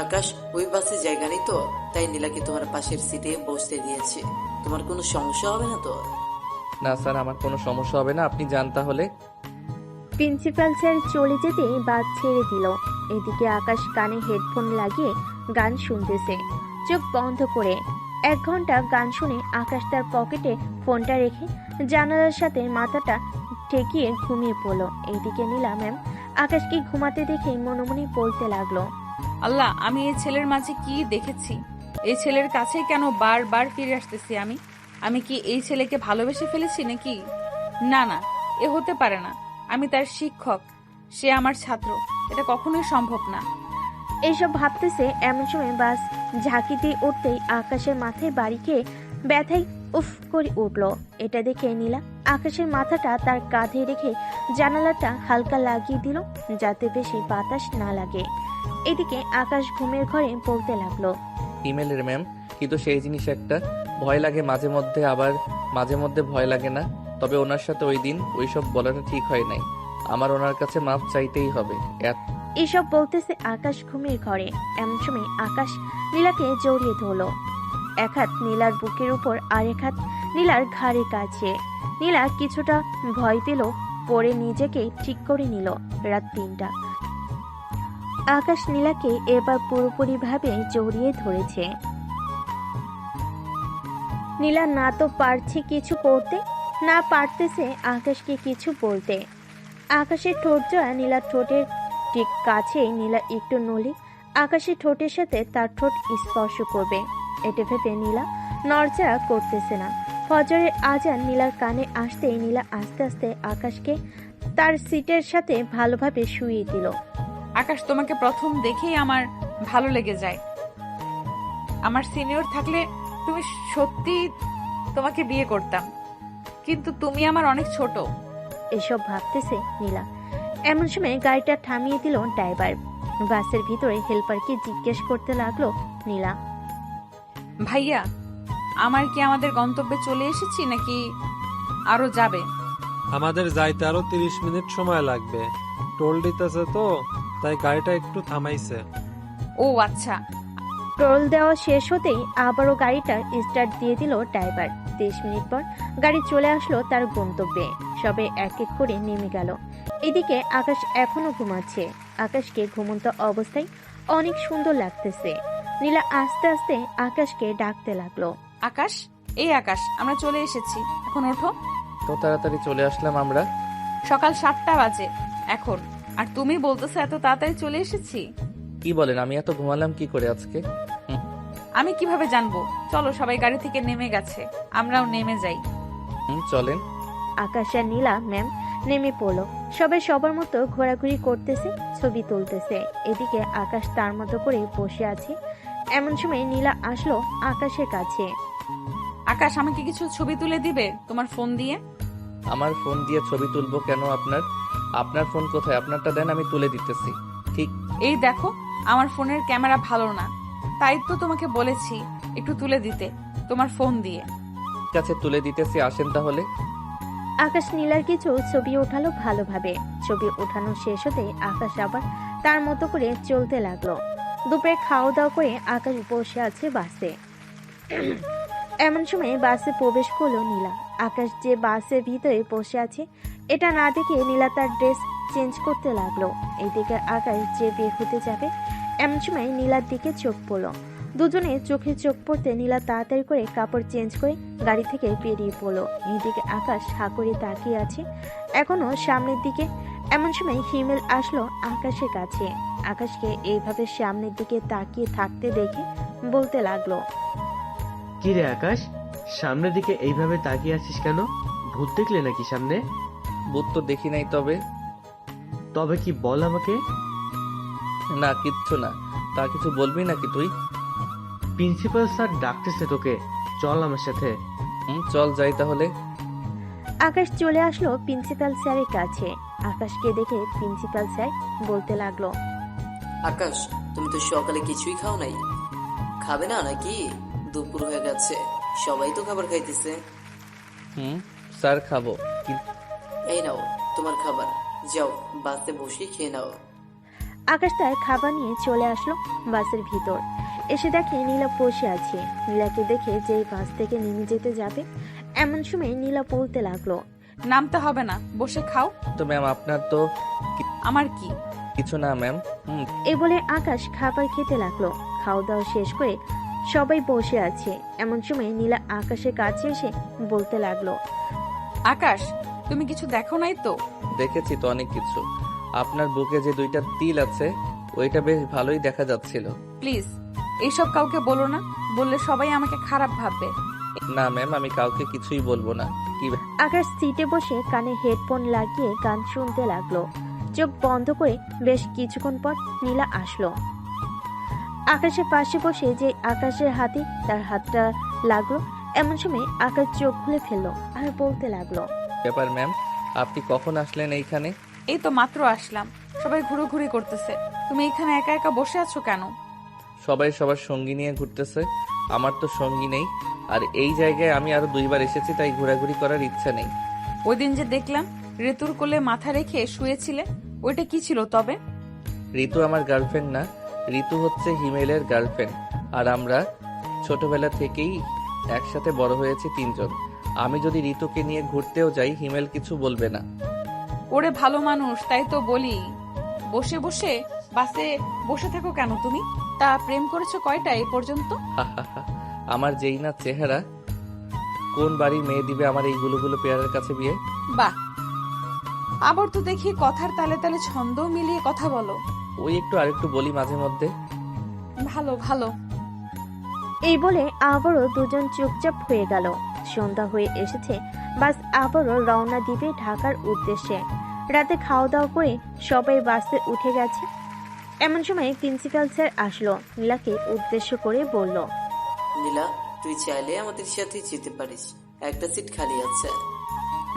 আকাশ, ওই বাসে জায়গা নেই তো, তাই নীলাকে তোমার পাশের সিটে বসতে দিয়েছি। তোমার কোনো সমস্যা হবে না তো? না স্যার, আমার কোনো সমস্যা হবে না, আপনি যান তাহলে। প্রিন্সিপাল স্যার চলে যেতে বাস ছেড়ে দিল। এদিকে আকাশ কানে হেডফোন লাগিয়ে গান শুনতেছে চোখ বন্ধ করে। 1 ঘন্টা গান শুনে আকাশ তার পকেটে ফোনটা রেখে জানালার সাথে মাথাটা ঠেকিয়ে ঘুমিয়ে পড়ল। এইদিকে নীলা ম্যাম আকাশকে ঘুমাতে দেখে মনে মনে বলতে লাগলো, আল্লাহ, আমি এই ছেলের মাঝে কি দেখেছি? এই ছেলের কাছেই কেন বারবার ফিরে আসতেছি আমি? আমি কি এই ছেলেকে ভালোবেসে ফেলেছি নাকি? না না, এ হতে পারে না। আমি তার শিক্ষক, সে আমার ছাত্র, এটা কখনোই সম্ভব না। এইসব ভাবতেছে এমন সময় বাস ঝাঁকি দিয়ে উঠতেই আকাশের মাথায় বাড়ি খেয়ে ব্যথায় উফ করে উঠল। এটা দেখে নীলা আকাশের মাথাটা তার কাঁধে রেখে জানালাটা হালকা লাগিয়ে দিল যাতে বেশি বাতাস না লাগে। এদিকে আকাশ ঘুমের ঘরে বলতে লাগলো, ইমেলের ম্যাম, কিন্তু সেই জিনিস একটা ভয় লাগে মাঝে মধ্যে, আবার মাঝে মধ্যে ভয় লাগে না। তবে ওনার সাথে ওই দিন ওইসব বলাটা ঠিক হয় নাই। আমার ওনার কাছে মাপ চাইতেই হবে। এসব বলতেছে আকাশ ঘুমের ঘরে। এমন সময় আকাশ নীলাকে জড়িয়ে ধরল। এক হাত নীলার বুকের উপর আর এক হাত নীলার ঘাড়ের কাছে। নীলা কিছুটা ভয় পেল, পরে নিজেকে ঠিক করে নিল। রাত 3টা। আকাশ নীলাকে এবার পুরোপুরি ভাবে জড়িয়ে ধরেছে। নীলা না তো পারছে কিছু করতে, না পারতেছে আকাশকে কিছু বলতে। আকাশের ঠোঁট জোড়া নীলার ঠোঁটের ঠিক কাছেই নীলা একটু নলি আকাশের ঠোঁটের সাথে তার ঠোঁট স্পর্শ করবে। এটা ভেবে নীলা নড়চড়া করতেছে না। ফজরের আজান নীলার কানে আসতেই নীলা আস্তে আস্তে আকাশকে তার সিটের সাথে ভালোভাবে শুইয়ে দিল। আকাশ, তোমাকে প্রথম দেখেই আমার ভালো লেগে যায়। আমার সিনিয়র থাকলে তুমি সত্যি তোমাকে বিয়ে করতাম, কিন্তু তুমি আমার অনেক ছোট। এসব ভাবতেছে নীলা। এমন সময় গাড়িটা থামিয়ে দিল ড্রাইভার। বাসের ভিতরে হেল্পারকে জিজ্ঞেস করতে লাগলো নীলা। ভাইয়া, আমার কি আমাদের গন্তব্যে চলে এসেছি নাকি আরো যাবে? আমাদের যাইতে আরো 30 মিনিট সময় লাগবে। টোল দিতেছে তো, তাই গাড়িটা একটু থামাইছে। ও আচ্ছা। টোল দেওয়া শেষ হতেই আবারও গাড়িটা স্টার্ট দিয়ে দিল ড্রাইভার। 30 মিনিট পর গাড়ি চলে আসলো তার গন্তব্যে। সবে এক এক করে নেমে গেল। এদিকে আকাশ এখনো ঘুমাচ্ছে। আকাশকে ঘুমন্ত অবস্থায় অনেক সুন্দর লাগতেছে। নীলা আস্তে আস্তে আকাশকে ডাকতে লাগলো। আকাশ, এই আকাশ, আমরা চলে এসেছি, এখন ওঠো। তো তাড়াতাড়ি চলে আসলাম আমরা। সকাল 7টা বাজে এখন, আর তুমি বলতেছো এত তাড়াতাড়ি চলে এসেছি? কি বলেন, আমি এত ঘুমালাম কি করে আজকে? আমি কিভাবে জানবো? চলো, সবাই গাড়ি থেকে নেমে গেছে, আমরাও নেমে যাই। চলেন। আকাশ আর নীলা ম্যাম নেমে পড়লো। সবাই সবার মতো ঘোরাঘুরি করতেছে, ছবি তুলতেছে। এদিকে আকাশ তার মতো করে বসে আছে। এমন সময় নীলা আসলো আকাশের কাছে। আকাশ, আমাকে কিছু ছবি তুলে দিবে তোমার ফোন দিয়ে? আমার ফোন দিয়ে ছবি তুলবো কেন? আপনার ফোন কোথায়? আপনারটা দেন, আমি তুলে দিতেছি। ঠিক এই দেখো, আমার ফোনের ক্যামেরা ভালো না, তাই তো তোমাকে বলেছি একটু তুলে দিতে তোমার ফোন দিয়ে। আছে, তুলে দিতেছি, আসেন তাহলে। আকাশ নীলার কিছু ছবি ওঠালো ভালোভাবে। ছবি ওঠানো শেষ হতে আকাশ আবার তার মতো করে চলতে লাগলো। দুপুরে খাওয়া দাওয়া করে আকাশ বসে আছে বাসে। এমন সময় বাসে প্রবেশ করলো নীলা। আকাশ যে বাসের ভিতরে বসে আছে এটা না দেখে নীলা তার ড্রেস চেঞ্জ করতে লাগলো। এইদিকে আকাশ যে বের হতে যাবে, এমন সময় নীলার দিকে চোখ পড়লো। দুজনে চোখে চোখ পড়তে নীলা তাড়াতাড়ি করে কাপড় চেঞ্জ করে গাড়ি থেকে বেরিয়ে পড়লো। এইদিকে আকাশ হা করে তাকিয়ে আছে এখনো সামনের দিকে। এমন সময় হিমেল আসলো আকাশের কাছে। আকাশকে এইভাবে সামনের দিকে তাকিয়ে থাকতে দেখে বলতে লাগলো। কি রে আকাশ, সামনের দিকে এইভাবে তাকিয়ে আছিস কেন? ভূত দেখলে নাকি সামনে? বুথ তো দেখি নাই, তবে তবে কি বল আমাকে। না, কিচ্ছু না। তা কিছু বলবি নাকি তুই? প্রিন্সিপাল স্যার ডাকতেছে তোকে, চল আমার সাথে। চল যাই তাহলে। আকাশ চলে আসলো প্রিন্সিপাল স্যারের কাছে। আকাশকে দেখে প্রিন্সিপাল স্যার বলতে লাগলো। আকাশ, তুমি তো সকালে কিছুই খাও নাই, খাবে না নাকি? দুপুর হয়ে গেছে, সবাই তো খাবার খাইতেছে। স্যার, খাবো। এই নাও তোমার খাবার, যাও বাসে বসে খেয়ে নাও। আকাশ তার খাবার নিয়ে চলে আসলো বাসের ভিতর। এসে দেখে নীলা বসে আছে। নীলাকে দেখে যেই বাস থেকে নেমে যেতে যাবে, এমন সময় নীলা বলতে লাগলো। নামতে হবে না, বসে খাও। তো ম্যাম, আপনার তো আমার কি? কিছু না ম্যাম। এ বলে আকাশ খাবার খেতে লাগলো। খাওয়া দাওয়া শেষ করে সবাই বসে আছে। এমন সময় নীলা আকাশের কাছে এসে বলতে লাগলো। আকাশ, তুমি কিছু দেখো নাই তো? দেখেছি তো অনেক কিছু। আপনার বুকে যে 2টা তিল আছে, ওইটা বেশ ভালোই দেখা যাচ্ছিল। প্লিজ এইসব কাউকে বলো না, বললে সবাই আমাকে খারাপ ভাববে। না ম্যাম, আমি কাউকে কিছুই বলবো না। কি আকাশ সিটে বসে কানে হেডফোন লাগিয়ে গান শুনতে লাগলো। চোখ বন্ধ করে বেশ কিছুক্ষণ পর নীলা আসলো। আকাশের পাশে বসে যে আকাশের হাতে তার হাতটা লাগলো। এমন সময় আকাশ চোখ খুলে ফেললো আর বলতে লাগলো। ব্যাপার ম্যাম, আপনি কখন আসলেন এইখানে? এই তো মাত্র আসলাম, সবাই ঘুরোঘুরি করতেছে, তুমি এখানে একা একা বসে আছো কেন? সবাই সবার সঙ্গী নিয়ে ঘুরতেছে, আমার তো সঙ্গী নেই। আর এই জায়গায় আমি আরো 2বার এসেছি, তাই ঘোরাঘুরি করার ইচ্ছা নেই। ওই দিন যে দেখলাম ঋতুর কোলে মাথা রেখে শুয়েছিলে, ওইটা কি ছিল তবে? ঋতু আমার গার্লফ্রেন্ড না, ঋতু হচ্ছে হিমেলের গার্লফ্রেন্ড। আর আমরা ছোটবেলা থেকেই একসাথে বড় হয়েছি 3 জন। আমি যদি ঋতুকে নিয়ে ঘুরতেও যাই, হিমেল কিছু বলবে না। ওরে ভালো মানুষ, তাই তো বলি। বসে বসে বাসে বসে থাকো কেন তুমি? তা প্রেম করেছো কয়টা এই পর্যন্ত? আমার যেই না চেহারা, কোন বাড়ির মেয়ে দিবে আমার এই গুলো পেয়ারের কাছে বিয়ে? বাহ, আবার তো দেখি কথার তালে তালে ছন্দ মিলিয়ে কথা বলো। ওই একটু আরেকটু বলি মাঝে মধ্যে। ভালো ভালো। এই বলে আবারও দুজন চুপচাপ হয়ে গেল। সন্ধ্যা হয়ে এসেছে, বাস আবারও রওনা দিবে ঢাকার উদ্দেশ্যে। রাতে খাওয়া দাওয়া করে সবাই বাসে উঠে গেছে। এমন সময় প্রিন্সিপাল স্যার আসলো, নীলাকে উদ্দেশ্য করে বলল, নীলা, তুই চাইলে আমাদের সাথে যেতে পারিস, একটা সিট খালি আছে।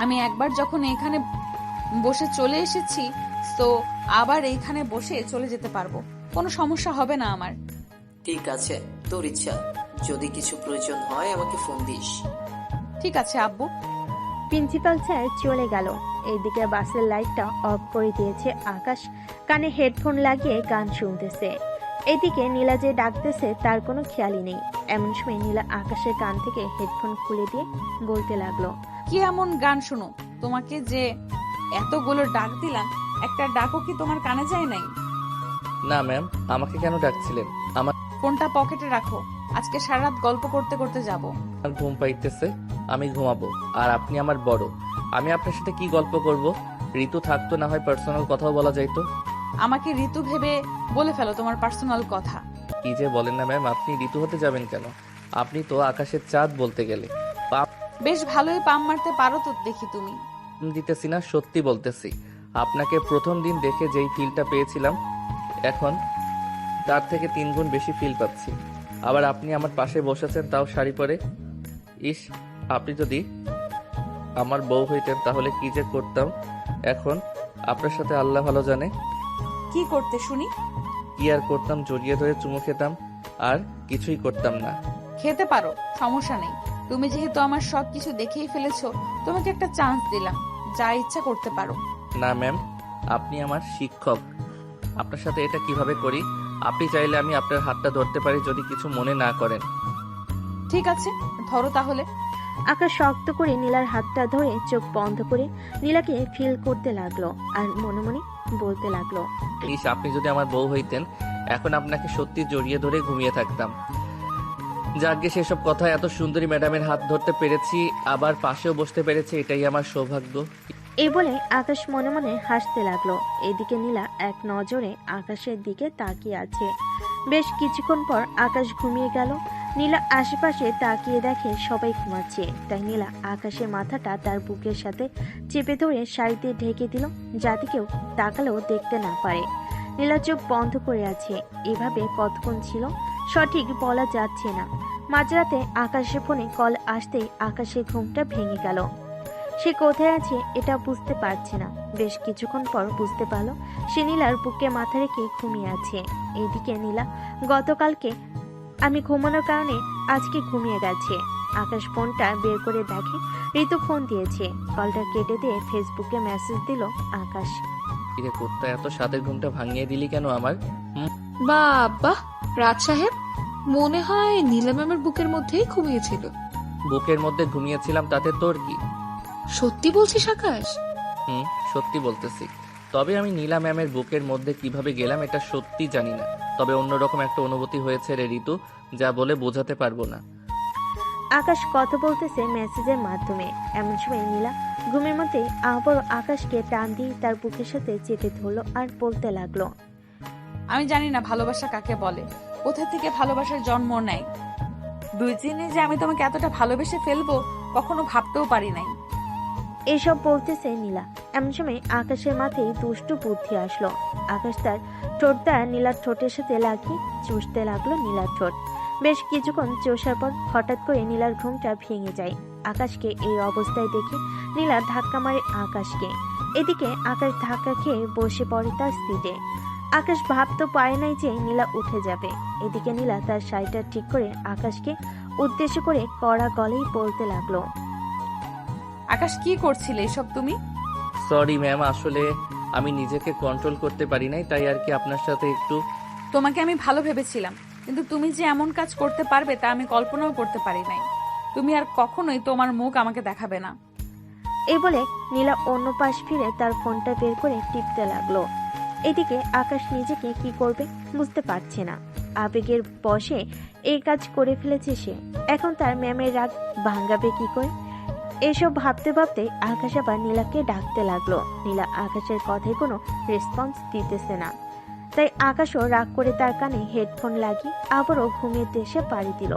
আমি একবার যখন এখানে বসে চলে এসেছি, তো আবার এইখানে বসে চলে যেতে পারবো, কোনো সমস্যা হবে না আমার। ঠিক আছে, তোর ইচ্ছা। যদি কিছু প্রয়োজন হয় আমাকে ফোন দিস। ঠিক আছে আব্বু। প্রিন্সিপাল স্যার চলে গেল। এইদিকে বাসের লাইটটা অফ করে দিয়েছে আকাশ, কানে হেডফোন লাগিয়ে গান শুনতেছে। এদিকে নীলা যে ডাকতেছে তার কোনো খেয়ালই নেই। এমন সময় নীলা আকাশের কান থেকে হেডফোন খুলে দিয়ে বলতে লাগলো, কি এমন গান শুনো? তোমাকে যে এতগুলো ডাক দিলাম, একটা ডাকও কি তোমার কানে যায় নাই? না ম্যাম, আমাকে কেন ডাকছিলেন? আমার ফোনটা পকেটে রাখো, আজকে সারা রাত গল্প করতে করতে যাব। ঘুম পাইতেছে, আমি ঘুমাবো। আর আপনি আমার বড়, আমি আপনার সাথে কি গল্প করব? ঋতু থাকতো না হয় পার্সোনাল কথাও বলা যাইতো। আমাকে ঋতু ভেবে বলে ফেলো তোমার পার্সোনাল কথা। কি যে বলেন না ম্যাম, আপনি ঋতু হতে যাবেন কেন? আপনি তো আকাশের চাঁদ বলতে গেলে। পাপ বেশ ভালোই পাম মারতে পারো তো দেখি তুমি। দিতেছি না, সত্যি বলতেছি। আপনাকে প্রথম দিন দেখে যেই ফিলটা পেয়েছিলাম, এখন তার থেকে 3 গুণ বেশি ফিল পাচ্ছি। আবার আপনি আমার পাশে বসেছেন, তাও শাড়ি পরে। ইস, আপনি যদি আমার বউ হইতেন তাহলে কি যে করতাম এখন, আপনার সাথে আল্লাহ ভালো জানে। কি করতে শুনি? কি আর করতাম, জড়িয়ে ধরে চুমু খেতাম, আর কিছুই করতাম না। খেতে পারো, সমস্যা নেই। তুমি যেহেতু আমার সবকিছু দেখেই ফেলেছো, তোমাকে একটা চান্স দিলাম, যা ইচ্ছা করতে পারো। না ম্যাম, আপনি আমার শিক্ষক। আপনার সাথে এটা কিভাবে করি? আপনি চাইলে আমি আপনার হাতটা ধরতে পারি, যদি কিছু মনে না করেন। ঠিক আছে, ধরো তাহলে। আকাশ শক্ত করে নীলার হাতটা ধরে চোখ বন্ধ করে নীলাকে ফিল করতে লাগলো আর মনে মনে বলতে লাগলো, প্লিজ, আপনি যদি আমার বউ হইতেন এখন আপনাকে সত্যি জড়িয়ে ধরে ঘুমিয়ে থাকতাম। যাকে সেসব কথা, এত সুন্দরী ম্যাডামের হাত ধরতে পেরেছি, আবার পাশেও বসতে পেরেছি, এটাই আমার সৌভাগ্য। এই বলে আকাশ মনে মনে হাসতে লাগলো। এদিকে নীলা এক নজরে আকাশের দিকে তাকিয়ে আছে। বেশ কিছুক্ষণ পর আকাশ ঘুমিয়ে গেল। নীলা আশেপাশে তাকিয়ে দেখে সবাই ঘুমাচ্ছে, তাই নীলা আকাশের মাথাটা তার বুকের সাথে চেপে ধরে শাড়ি দিয়ে ঢেকে দিল, যাতে কেউ তাকালেও দেখতে না পারে। নীলা চোখ বন্ধ করে আছে। এভাবে কতক্ষণ ছিল সঠিক বলা যাচ্ছে না। মাঝরাতে আকাশের ফোনে কল আসতেই আকাশের ঘুমটা ভেঙে গেল। সে কোথায় আছে এটা বুঝতে পারছে না। বেশ কিছুক্ষণ পর বুঝতে পারলো সে নীলার বুকে মাথা রেখে ঘুমিয়ে আছে। এইদিকে নীলা গতকালকে আমি ঘুমানোর কারণে আজকে ঘুমিয়ে গেছে। আকাশ ফোনটা বের করে দেখে ঋতু ফোন দিয়েছে। কলটা কেটে দিয়ে ফেসবুকে মেসেজ দিল আকাশ, কিরে কুত্তা, এত সাদের ঘুমটা ভাঙিয়ে দিলি কেন আমার? বাবা, রাজ সাহেব মনে হয় নীলা ম্যামের বুকের মধ্যেই ঘুমিয়েছিল। বুকের মধ্যে ঘুমিয়েছিলাম, তাতে তোর কি? সত্যি বলছিস আকাশ? সত্যি বলতেছি। তবে আমি নীলা ম্যামের বুকের মধ্যে কিভাবে গেলাম এটা সত্যি জানি না। তবে অন্যরকম একটা অনুভূতি হয়েছে রে ঋতু, যা বলে বোঝাতে পারবো না। আকাশ কথা বলতেছে মেসেজের মাধ্যমে। এমন সময় নীলা ঘুমের মধ্যে আবার আকাশকে টান দিয়ে তার বুকের সাথে চেপে ধরলো আর বলতে লাগলো, আমি জানি না ভালোবাসা কাকে বলে, কোথা থেকে ভালোবাসার জন্ম নেয়। 2 দিনে যে আমি তোমাকে এতটা ভালোবেসে ফেলবো কখনো ভাবতেও পারি নাই। এসব বলতেছে নীলা। এমন সময় আকাশের মাথায় দুষ্টু বুদ্ধি আসলো। আকাশ তার ঠোঁটটা নীলার ঠোঁটের সাথে লাগিয়ে চুষতে লাগলো নীলার ঠোঁট। বেশ কিছুক্ষণ চষার পর হঠাৎ করে নীলার ঘুমটা ভেঙে যায়। আকাশকে এই অবস্থায় দেখে নীলা ধাক্কা মারে আকাশকে। এদিকে আকাশ ধাক্কা খেয়ে বসে পড়ে তার সিটে। আকাশ ভাবতে পারে নাই যে নীলা উঠে যাবে। এদিকে নীলা তার শাড়িটা ঠিক করে আকাশকে উদ্দেশ্য করে কড়া গলেই বলতে লাগলো, আকাশ, কি করছিলে এসব তুমি? সরি ম্যাম, আসলে আমি নিজেকে কন্ট্রোল করতে পারি নাই, তাই আর কি আপনার সাথে একটু। তোমাকে আমি ভালো ভেবেছিলাম, কিন্তু তুমি যে এমন কাজ করতে পারবে তা আমি কল্পনাও করতে পারি নাই। তুমি আর কখনোই তোমার মুখ আমাকে দেখাবে না। এই বলে নীলা অন্য পাশ ফিরে তার ফোনটা বের করে টিপতে লাগলো। এদিকে আকাশ নিজেকে কি করবে বুঝতে পারছে না। আবেগের বশে এই কাজ করে ফেলেছে সে। এখন তার ম্যামের রাগ ভাঙাবে কি করে? এসব ভাবতে ভাবতে আকাশ আবার নীলাকে ডাকতে লাগলো। নীলা আকাশের কথায় কোনো রেসপন্স দিতেছে না, তাই আকাশও রাগ করে তার কানে হেডফোন লাগিয়ে আবারও ঘুমের দেশে পাড়ি দিল।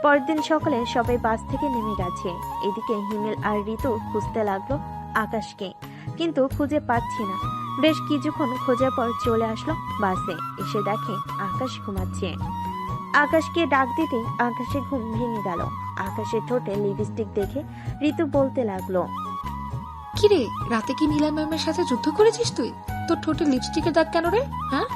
পরের দিন সকালে সবাই বাস থেকে নেমে গেছে। এদিকে হিমেল আর ঋতু খুঁজতে লাগলো আকাশকে, কিন্তু খুঁজে পাচ্ছি না। বেশ কিছুক্ষণ খোঁজার পর চলে আসলো বাসে, এসে দেখে আকাশ ঘুমাচ্ছে। আকাশকে ডাক দিতেই আকাশে ঘুম ভেঙে গেল। আকাশের ঠোঁটে লিপস্টিক দেখে ঋতু বলতে লাগলো, কিরে, রাতে কি নীলা ম্যামের সাথে যুদ্ধ করেছিস তুই? তোর ঠোঁটে লিপস্টিকের দাগ কেন রে? হ্যাঁ,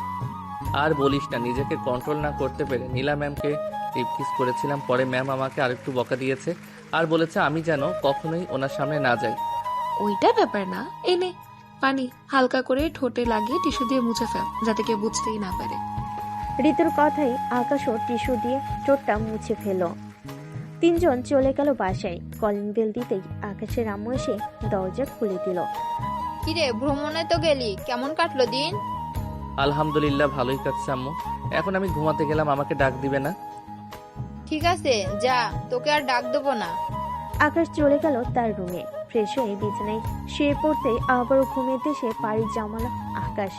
আর বলিস না, নিজেকে কন্ট্রোল না করতে পেরে নীলা ম্যামকে লিপ কিস করেছিলাম। পরে ম্যাম আমাকে আরেকটু বকা দিয়েছে আর বলেছে আমি যেন কখনোই ওনার সামনে না যাই। ওইটা ব্যাপার না। এই নে পানি, হালকা করে ঠোঁটে লাগিয়ে টিস্যু দিয়ে মুছে ফেল, যাতে কেউ বুঝতেই না পারে। ঋতুর কথাই আকাশও টিস্যু দিয়ে ঠোঁটটা মুছে ফেল। তিনজন চলে গেল বাসায়। কলিং বেল দিতেই আকাশের আম্মু এসে দরজা খুলে দিল। কিরে, ভ্রমণে তো গেলি, কেমন কাটলো দিন? আলহামদুলিল্লাহ, ভালোই কাটছে আম্মু। এখন আমি ঘুমাতে গেলাম, আমাকে ডাক দিবে না? ঠিক আছে, যা, তোকে আর ডাক দেবো না। আকাশ চলে গেল তার রুমে। ফ্রেশ হয়ে বিছানায় শুয়ে পড়তে আবারও ঘুমের দেশে পাড়ি জমালো আকাশ।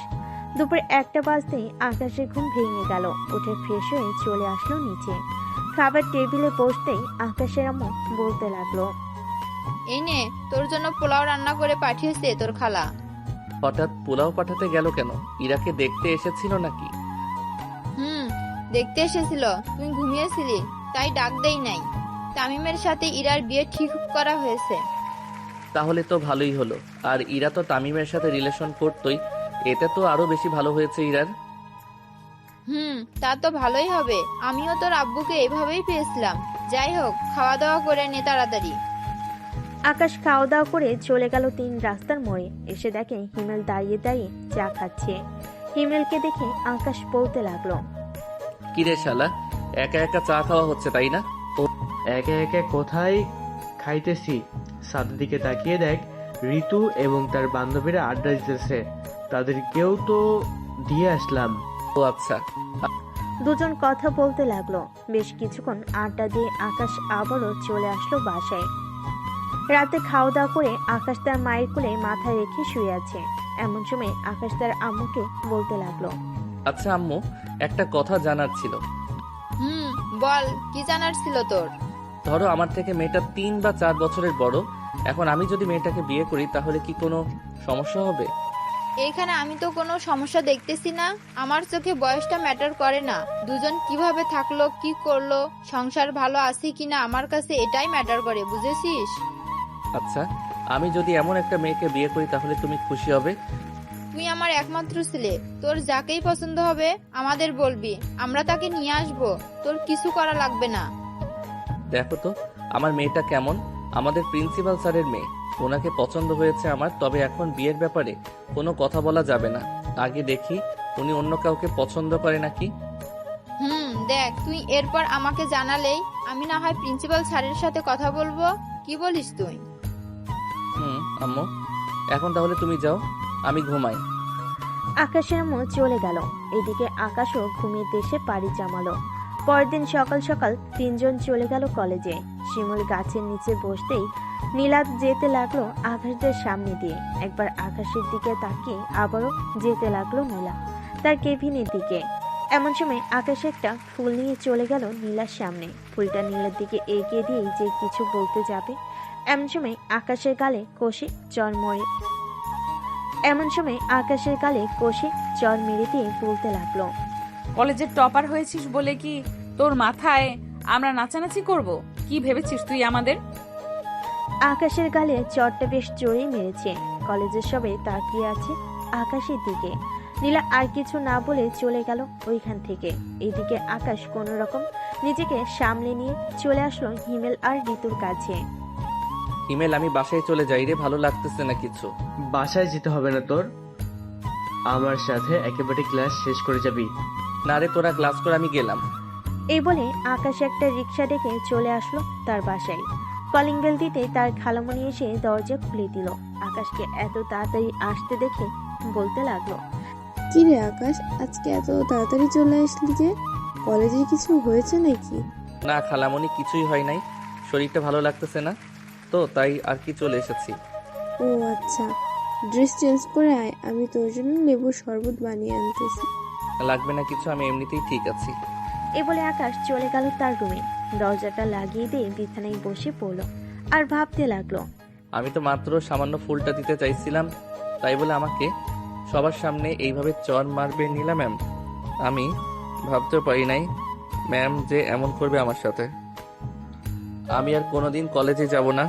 দুপুর 1টা বাজতেই আকাশের ঘুম ভেঙে গেল। উঠে ফ্রেশ হয়ে চলে আসলো নিচে। খাবার টেবিলে বসতেই আকাশের আম্মু বলতে লাগলো, এই নে, তোর জন্য পোলাও রান্না করে পাঠিয়েছে তোর খালা। হঠাৎ পোলাও পাঠাতে গেল কেন? ইরাকে দেখতে এসেছিল নাকি? দেখতে এসেছিল, তুই ঘুমিয়েছিলি তাই ডাক দেই নাই। তামিমের সাথে ইরার বিয়ে ঠিক করা হয়েছে। তাহলে তো ভালোই হলো। আর ইরা তো তামিমের সাথে রিলেশন করতোই, এতে তো আরো বেশি ভালো হয়েছে ইরার। তা তো ভালোই হবে। আমিও তোর আব্বুকে এভাবেই পেয়েছিলাম। যাই হোক, খাওয়া দাওয়া করে নে তাড়াতাড়ি। আকাশ খাওয়া দাওয়া করে চলে গেল 3 রাস্তার মোড়ে। এসে দেখে হিমেল দাঁড়িয়ে দাঁড়িয়ে চা খাচ্ছে। হিমেলকে দেখে আকাশ বলতে লাগলো, কিরে শালা, একা একা চা খাওয়া হচ্ছে তাই না? একে একে কোথায় খাইতেছি, সাদের দিকে তাকিয়ে দেখ ঋতু এবং তার বান্ধবীরা আড্ডা দিতেছে, তাদেরকেও তো দিয়ে আসলাম। ও আচ্ছা। দুজন কথা বলতে লাগলো। বেশ কিছুক্ষণ আড্ডা দিয়ে আকাশ আবারও চলে আসলো বাসায়। রাতে খাওয়া দাওয়া করে আকাশ তার মায়ের কোলে মাথা রেখে শুয়ে আছে। এমন সময় আকাশ তার আম্মুকে বলতে লাগলো, আচ্ছা আম্মু, একটা কথা জানার ছিল। বল, কি জানার ছিল তোর? ধরো আমার থেকে মেয়েটা 3 বা 4 বছরের বড়। এখন আমি যদি মেয়েটাকে বিয়ে করি তাহলে কি কোনো সমস্যা হবে? এখানে আমি তো কোনো সমস্যা দেখতেছি না। আমার চোখে বয়সটা ম্যাটার করে না। দুজন কিভাবে থাকলো, কি করলো, সংসার ভালো আছে কিনা, আমার কাছে এটাই ম্যাটার করে, বুঝেছিস? আচ্ছা, আমি যদি এমন একটা মেয়েকে বিয়ে করি তাহলে তুমি খুশি হবে? তুই আমার একমাত্র ছেলে, তোর যাকেই পছন্দ হবে আমাদের বলবি, আমরা তাকে নিয়ে আসবো। তোর কিছু করা লাগবে না। দেখো তো আমার মেয়েটা কেমন, আমাদের প্রিন্সিপাল স্যারের মেয়ে। ওনাকে পছন্দ হয়েছে আমার, তবে এখন বিয়ের ব্যাপারে কোনো কথা বলা যাবে না। আগে দেখি উনি অন্য কাউকে পছন্দ করে নাকি। দেখ, তুই এরপর আমাকে জানালেই আমি না হয় প্রিন্সিপাল স্যারের সাথে কথা বলবো। কি বলিস তুই? আম্মু, এখন তাহলে তুমি যাও, আমি ঘুমাই। আকাশের আম্মু চলে গেল। এদিকে আকাশও ঘুমিয়ে দেশে পাড়ি জমালো। পরের দিন সকাল সকাল 3 জন চলে গেল কলেজে। শিমুল গাছের নিচে বসতেই নীলাদ যেতে লাগলো আকাশদের সামনে দিয়ে। একবার আকাশের দিকে তাকিয়ে আবারও যেতে লাগলো নীলা তার কেবিনের দিকে। এমন সময় আকাশ একটা ফুল নিয়ে চলে গেল নীলার সামনে। ফুলটা নীলার দিকে এগিয়ে দিয়ে যে কিছু বলতে যাবে, এমন সময় আকাশের গালে কষে চর মেরে দিয়ে বলতে লাগলো, কলেজের টপার হয়েছিস বলে কি তোর মাথায় আমরা নাচানাচি করব? কি ভেবেছিস তুই আমাদের? আকাশের গালে চরটা বেশ জোরেই মেরেছে। কলেজের সবাই তাকিয়ে আছে আকাশের দিকে। নীলা আর কিছু না বলে চলে গেল ওইখান থেকে। এইদিকে আকাশ কোনো রকম নিজেকে সামলে নিয়ে চলে আসলো হিমেল আর ঋতুর কাছে। হিমেল, আমি বাসায় চলে যাই রে, ভালো লাগতেছে না কিছু। বাসায় যেতে হবে না তোর, আমার সাথে একেবারে ক্লাস শেষ করে যাবি। না রে, তোরা ক্লাস করে আমি গেলাম। এই বলে আকাশ একটা রিক্সা ডেকে চলে আসলো তার বাসায়। কলিং বেল দিতে তার খালামণি এসে দরজা খুলে দিল। আকাশকে এত তাড়াতাড়ি আসতে দেখে বলতে লাগলো, কি রে আকাশ, আজকে এত তাড়াতাড়ি চলে আসলি যে? কলেজে কিছু হয়েছে নাকি? না খালামণি, কিছুই হয় নাই, শরীরটা ভালো লাগতেছে না তো তাই আর কি চলে এসেছি। ও আচ্ছা, ড্রেস চেঞ্জ করে আয়, আমি তোর জন্য লেবুর শরবত বানিয়ে আনতেছি। লাগবে না কিছু, আমি এমনিতেই ঠিক আছি। এ বলে আকাশ চলে গেল তার রুমে। দরজাটা লাগিয়ে দিয়ে বিছানায় বসে পড়ল আর ভাবতে লাগলো। আমি তো মাত্র সামান্য ফুলটা দিতে চাইছিলাম, তাই বলে আমাকে সবার সামনে এইভাবে চর মারবে নীলা ম্যাম। আমি ভাবতেও পারি নাই ম্যাম যে এমন করবে আমার সাথে। আমি আর কোনোদিন কলেজে যাব না।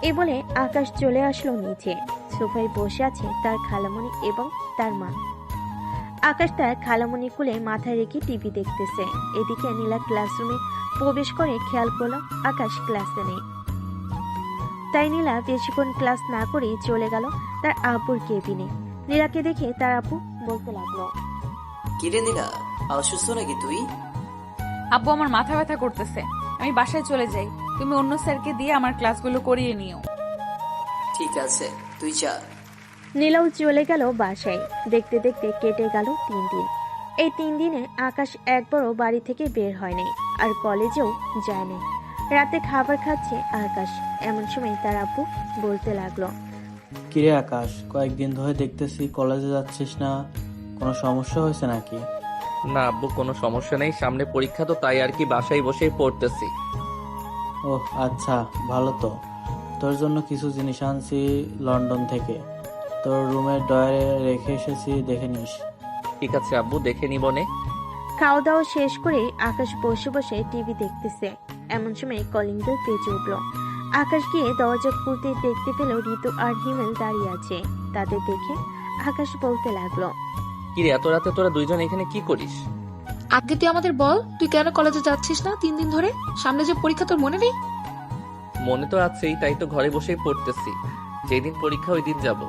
এ বলে আকাশ চলে আসলো নিচে। সোফায় বসে আছে তার খালামণি এবং তার মা। আকাশ তার খালামণি কোলে মাথায় রেখে টিভি দেখতেছে। এদিকে নীলা ক্লাসরুমে প্রবেশ করে খেয়াল করলো আকাশ ক্লাসে নেই। তাই নীলা বেশিক্ষণ ক্লাস না করেই চলে গেল তার আব্বুর কেবিনে। নীলাকে দেখে তার আব্বু বলতে লাগলো, কিরে নীলা, অসুস্থ নাকি তুই? আব্বু, আমার মাথা ব্যথা করতেছে, আমি বাসায় চলে যাই। তুমি অন্য স্যারকে দিয়ে আমার ক্লাসগুলো করিয়ে নিও। ঠিক আছে, তুই যা। নীলাও চলে গেল বাসায়। দেখতে দেখতে কেটে গেল 3 দিন। এই 3 দিনে আকাশ একবারও বাড়ি থেকে বের হয়নি আর কলেজেও যায়নি। রাতে খাবার খাচ্ছে আকাশ। এমন সময় তার আব্বু বলতে লাগলো, কিরে আকাশ, কয়েকদিন ধরে দেখতেছি কলেজে যাচ্ছিস না, কোনো সমস্যা হয়েছে নাকি? না আব্বু, কোনো সমস্যা নেই, সামনে পরীক্ষা তো তাই আর কি বাসায় বসেই পড়তেছি। ওহ আচ্ছা, ভালো তো। তোর জন্য কিছু জিনিস আনছি লন্ডন থেকে, তোর রুমের ডয়ারে রেখে এসেছি, দেখে নিস। ঠিক আছে আব্বু, দেখে নিবনে। খাওয়া দাওয়া শেষ করে আকাশ বসে বসে টিভি দেখতেছে। এমন সময় কলিং বেল বেজে উঠল। আকাশ গিয়ে দরজা খুলতে দেখতে পেল ঋতু আর হিমেল দাঁড়িয়ে আছে। তাদের দেখে আকাশ বলতে লাগলো, কিরে এত রাতে তোরা দুইজন এখানে কি করিস? আগে তুই আমাদের বল, তুই কেন কলেজে যাচ্ছিস না 3 দিন ধরে? সামনে যে পরীক্ষা তোর মনে নেই? মনে তো আছেই, তাই তো ঘরে বসেই পড়তেছি। যেদিন পরীক্ষা ওই দিন যাব।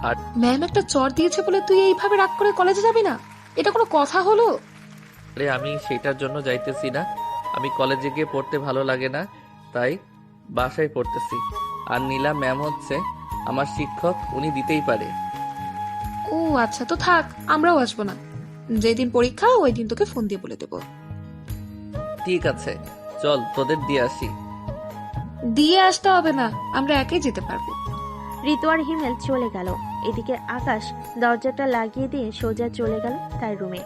আর ম্যাম একটা চর দিয়েছে বলে তুই এইভাবে রাগ করে কলেজে যাবি না? এটা কোনো কথা হলো? আরে আমি সেটার জন্য যাইতেছি না, আমি কলেজে গিয়ে পড়তে ভালো লাগে না, তাই বাসায় পড়তেছি। আর নীলা ম্যাম হচ্ছে আমার শিক্ষক, উনি দিতেই পারে। ও আচ্ছা, তো থাক, আমরাও আসবো না। যেদিন পরীক্ষা ওই দিন তোকে ফোন দিয়ে বলে দেবো। ঠিক আছে, চল তোদের দিয়ে আসি। দিয়ে আসতে হবে না, আমরা একাই যেতে পারবো। ঋতু আর হিমেল চলে গেল। এদিকে আকাশ দরজাটা লাগিয়ে দিয়ে সোজা চলে গেল তার রুমে।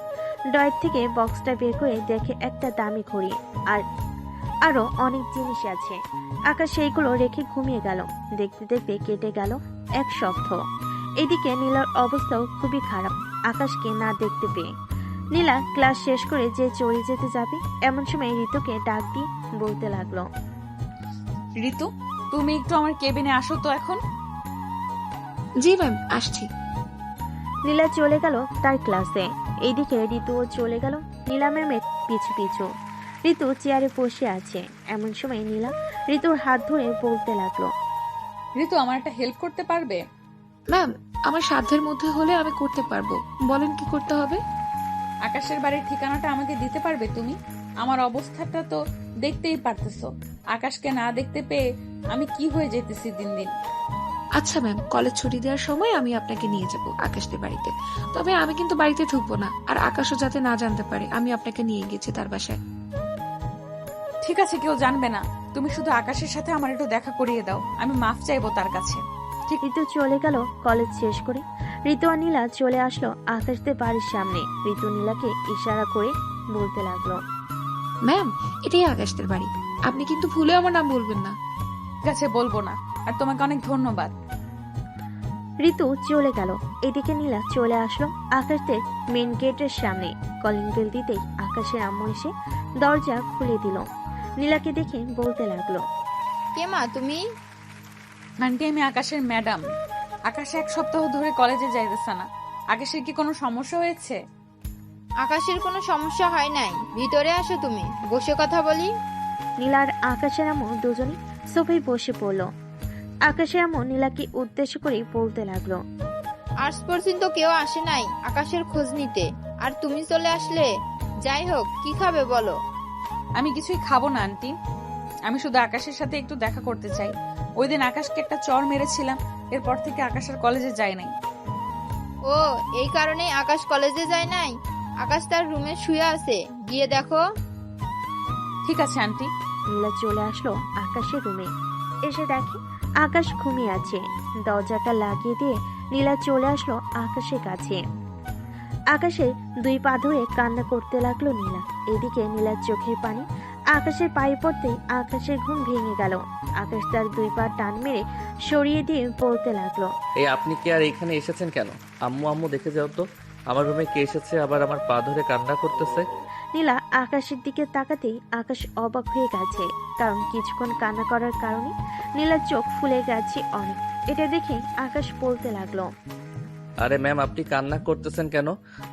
ডয়ের থেকে বক্সটা বের করে দেখে একটা দামি ঘড়ি আর আরো অনেক জিনিস আছে। আকাশ সেইগুলো রেখে ঘুমিয়ে গেল। দেখতে দেখতে কেটে গেল 1 সপ্তাহ। এদিকে নীলার অবস্থাও খুবই খারাপ আকাশকে না দেখতে পেয়ে। নীলা ক্লাস শেষ করে যে চলে যেতে যাবে এমন সময় ঋতুকে ডাক দিয়ে বলতে লাগলো, ঋতু, তুমি একটু আমার কেবিনে আসো তো এখন। জি ম্যাম, আসছি। নীলা চলে গেল তার ক্লাসে। এইদিকে ঋতুও চলে গেল নীলা ম্যামের পিছু পিছু। ঋতু চেয়ারে বসে আছে। এমন সময় নীলা ঋতুর হাত ধরে বলতে লাগলো, ঋতু, আমার একটা হেল্প করতে পারবে? ম্যাম, আমার সাধ্যের মধ্যে হলে আমি করতে পারবো, বলেন কি করতে হবে? আকাশের বাড়ির ঠিকানাটা আমাকে দিতে পারবে তুমি? আমার অবস্থাটা তো দেখতেই পারতেছো, আকাশকে না দেখতে পেয়ে আমি কি হয়ে যেতেছি দিন দিন। আচ্ছা ম্যাম, কলেজ ছুটি দেওয়ার সময় আমি আপনাকে নিয়ে যাব আকাশের বাড়িতে। তবে আমি কিন্তু বাড়িতে ঢুকবো না, আর আকাশও যাতে না জানতে পারে আমি আপনাকে নিয়ে গেছি তার বাসায়। ঠিক আছে, কেউ জানবে না। তুমি শুধু আকাশের সাথে আমার একটু দেখা করিয়ে দাও, আমি মাফ চাইবো তার কাছে। ঋতু চলে গেল কলেজ শেষ করে। ঋতু আর নীলা চলে আসলো আকাশদের বাড়ির সামনে। ঋতু নীলাকে ইশারা করে বলতে লাগলো, ম্যাম, এটাই আকাশদের বাড়ি, আপনি কিন্তু ভুলে আমার নাম বলবেন না। ঠিক আছে, বলবো না। আর তোমাকে অনেক ধন্যবাদ। ঋতু চলে গেল। এদিকে নীলা চলে আসলো আকাশদের মেন গেটের সামনে। কলিং বেল দিতেই আকাশের আম্মু এসে দরজা খুলে দিল। নীলাকে দেখে বলতে লাগলো, কে মা তুমি? আন্টি, আমি আকাশের ম্যাডাম। আকাশ 1 সপ্তাহ ধরে কলেজে যাইতেছে না। আকাশের কি কোনো সমস্যা হয়েছে? আকাশের কোনো সমস্যা হয় নাই, ভিতরে আসো, তুমি বসে কথা বলি। নীলার আকাশের আম্মু দুজনে সোফায় বসে পড়লো। আকাশের আম্মু নীলাকে উদ্দেশ্য করে বলতে লাগলো, আজ পর্যন্ত কেউ আসে নাই আকাশের খোঁজ নিতে, আর তুমি চলে আসলে। যাই হোক, কি খাবে বলো? আমি কিছুই খাবো না আন্টি, আমি শুধু আকাশের সাথে একটু দেখা করতে চাই। ওই দিন আকাশকে একটা চর মেরেছিলাম, এরপর থেকে আকাশ আর কলেজে যায় নাই। ও, এই কারণেই আকাশ কলেজে যায় নাই? আকাশ তার রুমে শুয়ে আছে, গিয়ে দেখো। ঠিক আছে আন্টি। নীলা চলে আসলো আকাশের রুমে। এসে দেখে আকাশ ঘুমিয়ে আছে। দরজাটা লাগিয়ে দিয়ে নীলা চলে আসলো আকাশের কাছে। আকাশের 2 পা ধরে কান্না করতে লাগলো নীলা। এদিকে নীলার চোখের পানি আকাশের পায়ে পড়তেই আকাশের ঘুম ভেঙে গেল। আকাশ তার 2 পা টান মেরে সরিয়ে দিয়ে বলতে লাগলো, এই আপনি কি আর এখানে এসেছেন কেন? আম্মু আম্মু দেখে যাও তো, আমার রুমে কে এসেছে আবার আমার পা ধরে কান্না করতেছে। নীলা আকাশের দিকে তাকাতেই আকাশ অবাক হয়ে গেছে, কারণ কিছুক্ষণ কান্না করার কারণে নীলার চোখ ফুলে গেছে অনেক। এটা দেখে আকাশ বলতে লাগলো, আরে ম্যাম, আপনি কান্না করতেছেন কেন,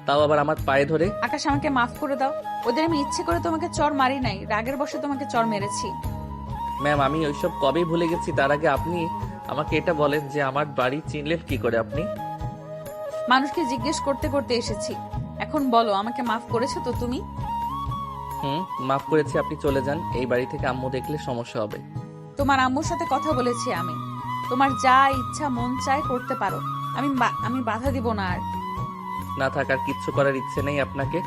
তাও আবার আমার পায়ে ধরে? আকাশ, আমাকে মাফ করে দাও। ওদের আমি ইচ্ছে করে তোমাকে চর মারি নাই, রাগের বশে তোমাকে চর মেরেছি। ম্যাম, আমি ওইসব কবেই ভুলে গেছি। তার আগে আপনি আমাকে এটা বলেন যে আমার বাড়ি চিনলেন কি করে আপনি? মানুষকে জিজ্ঞেস করতে করতে এসেছি। এখন বলো, আমাকে মাফ করেছো তো তুমি? মাফ করেছি, আপনি চলে যান। এই বাড়ি থেকে আম্মু দেখলে সমস্যা হবে। তোমার আম্মুর সাথে কথা বলেছি আমি। তোমার যা ইচ্ছা মন চায় করতে পারো, আমি বাধা দিব না। আর না থাকার কিচ্ছু করার ইচ্ছে নেই আপনাকে।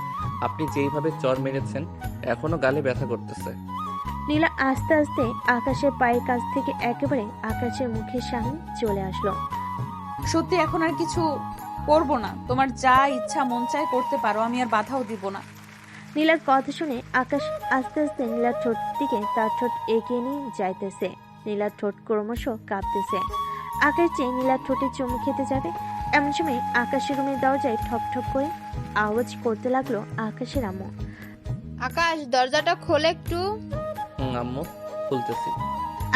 আপনি যেইভাবে চর মেরেছেন এখনো গালে ব্যথা করতেছে। নীলা আস্তে আস্তে আকাশের পায়ের কাছ থেকে একেবারে আকাশের মুখের সামনে চলে আসলো। সত্যি এখন আর কিছু করবো না। তোমার যা ইচ্ছা মন চায় করতে পারো, আমি আর বাধাও দিব না। নীলার কথা শুনে আকাশ আস্তে আস্তে নীলার ঠোঁট দিকে তার ঠোঁট এগিয়ে নিয়ে যাইতেছে। নীলার ঠোঁট ক্রমশ কাঁপতেছে। আকাশ যে নীলার ঠোঁটে চুমু খেতে যাবে, এমন সময় আকাশের রুমের দরজায় ঠক ঠক করে আওয়াজ করতে লাগলো আকাশের আম্মু। আকাশ, দরজাটা খোলে একটু। আম্মু, খুলতেছি।